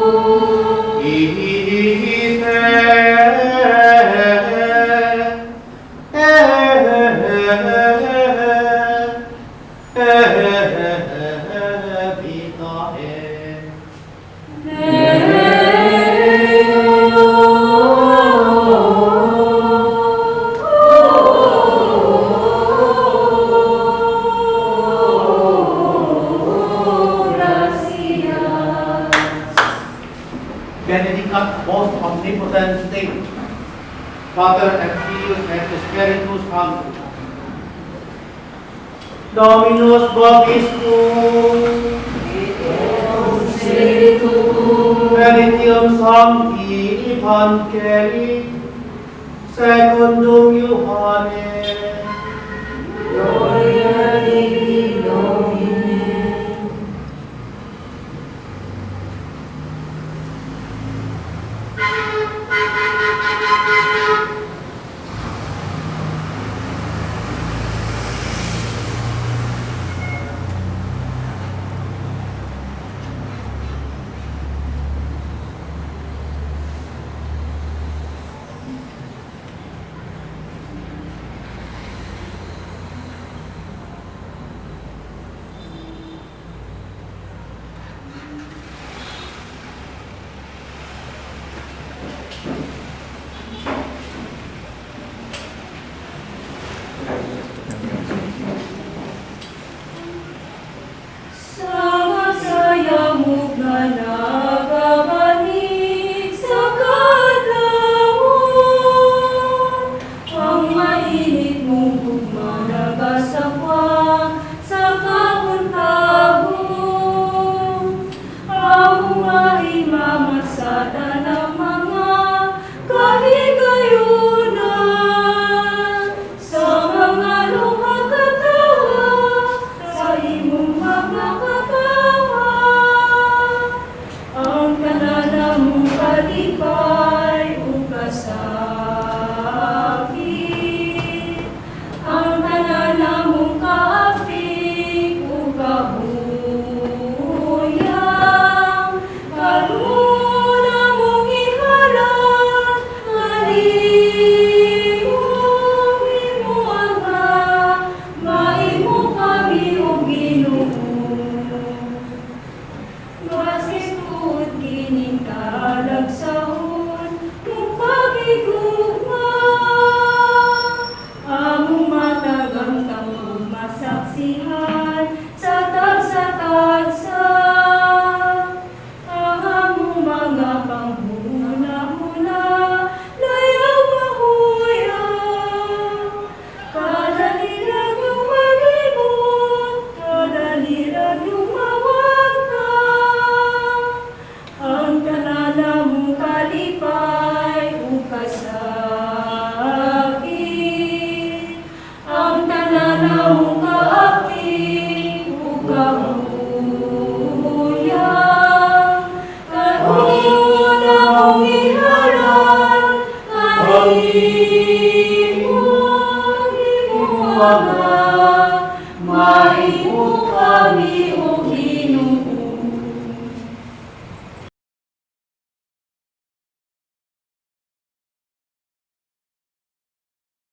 Benedicat most omnipotent Deus, Father et Filius et Spiritus Sanctus. Dominus vobiscum. Spiritu tuo. Benedictum Sancti Evangelii secundum Iohannem. Gloria Dei Domine. Sama saya mukna nagabalik sa kadamon. Ang mainit mong tugma nagasakwa sa kabuntabon. Ang may mamasada ng mga kahigayunan. Sa mga luha katawa, sa imong magkakatawa. Ang kanana mong kalipay o kasakit. Ang kanana mong kaapik o kahuyang. Kaluna mong ihalang, halihugin mo Ama, maimo kami o Ginoo. Masipot kining kalagsahon, mong pagigugma. Among matagang taong masaksihan sa tagsa-tagsa. Ang among mga panghuna-huna, layaw mahuyang. Kadaliran yung malibot, kadaliran yung mawagtang. Ang kanana mong kalipay o kasakit. Ang kanana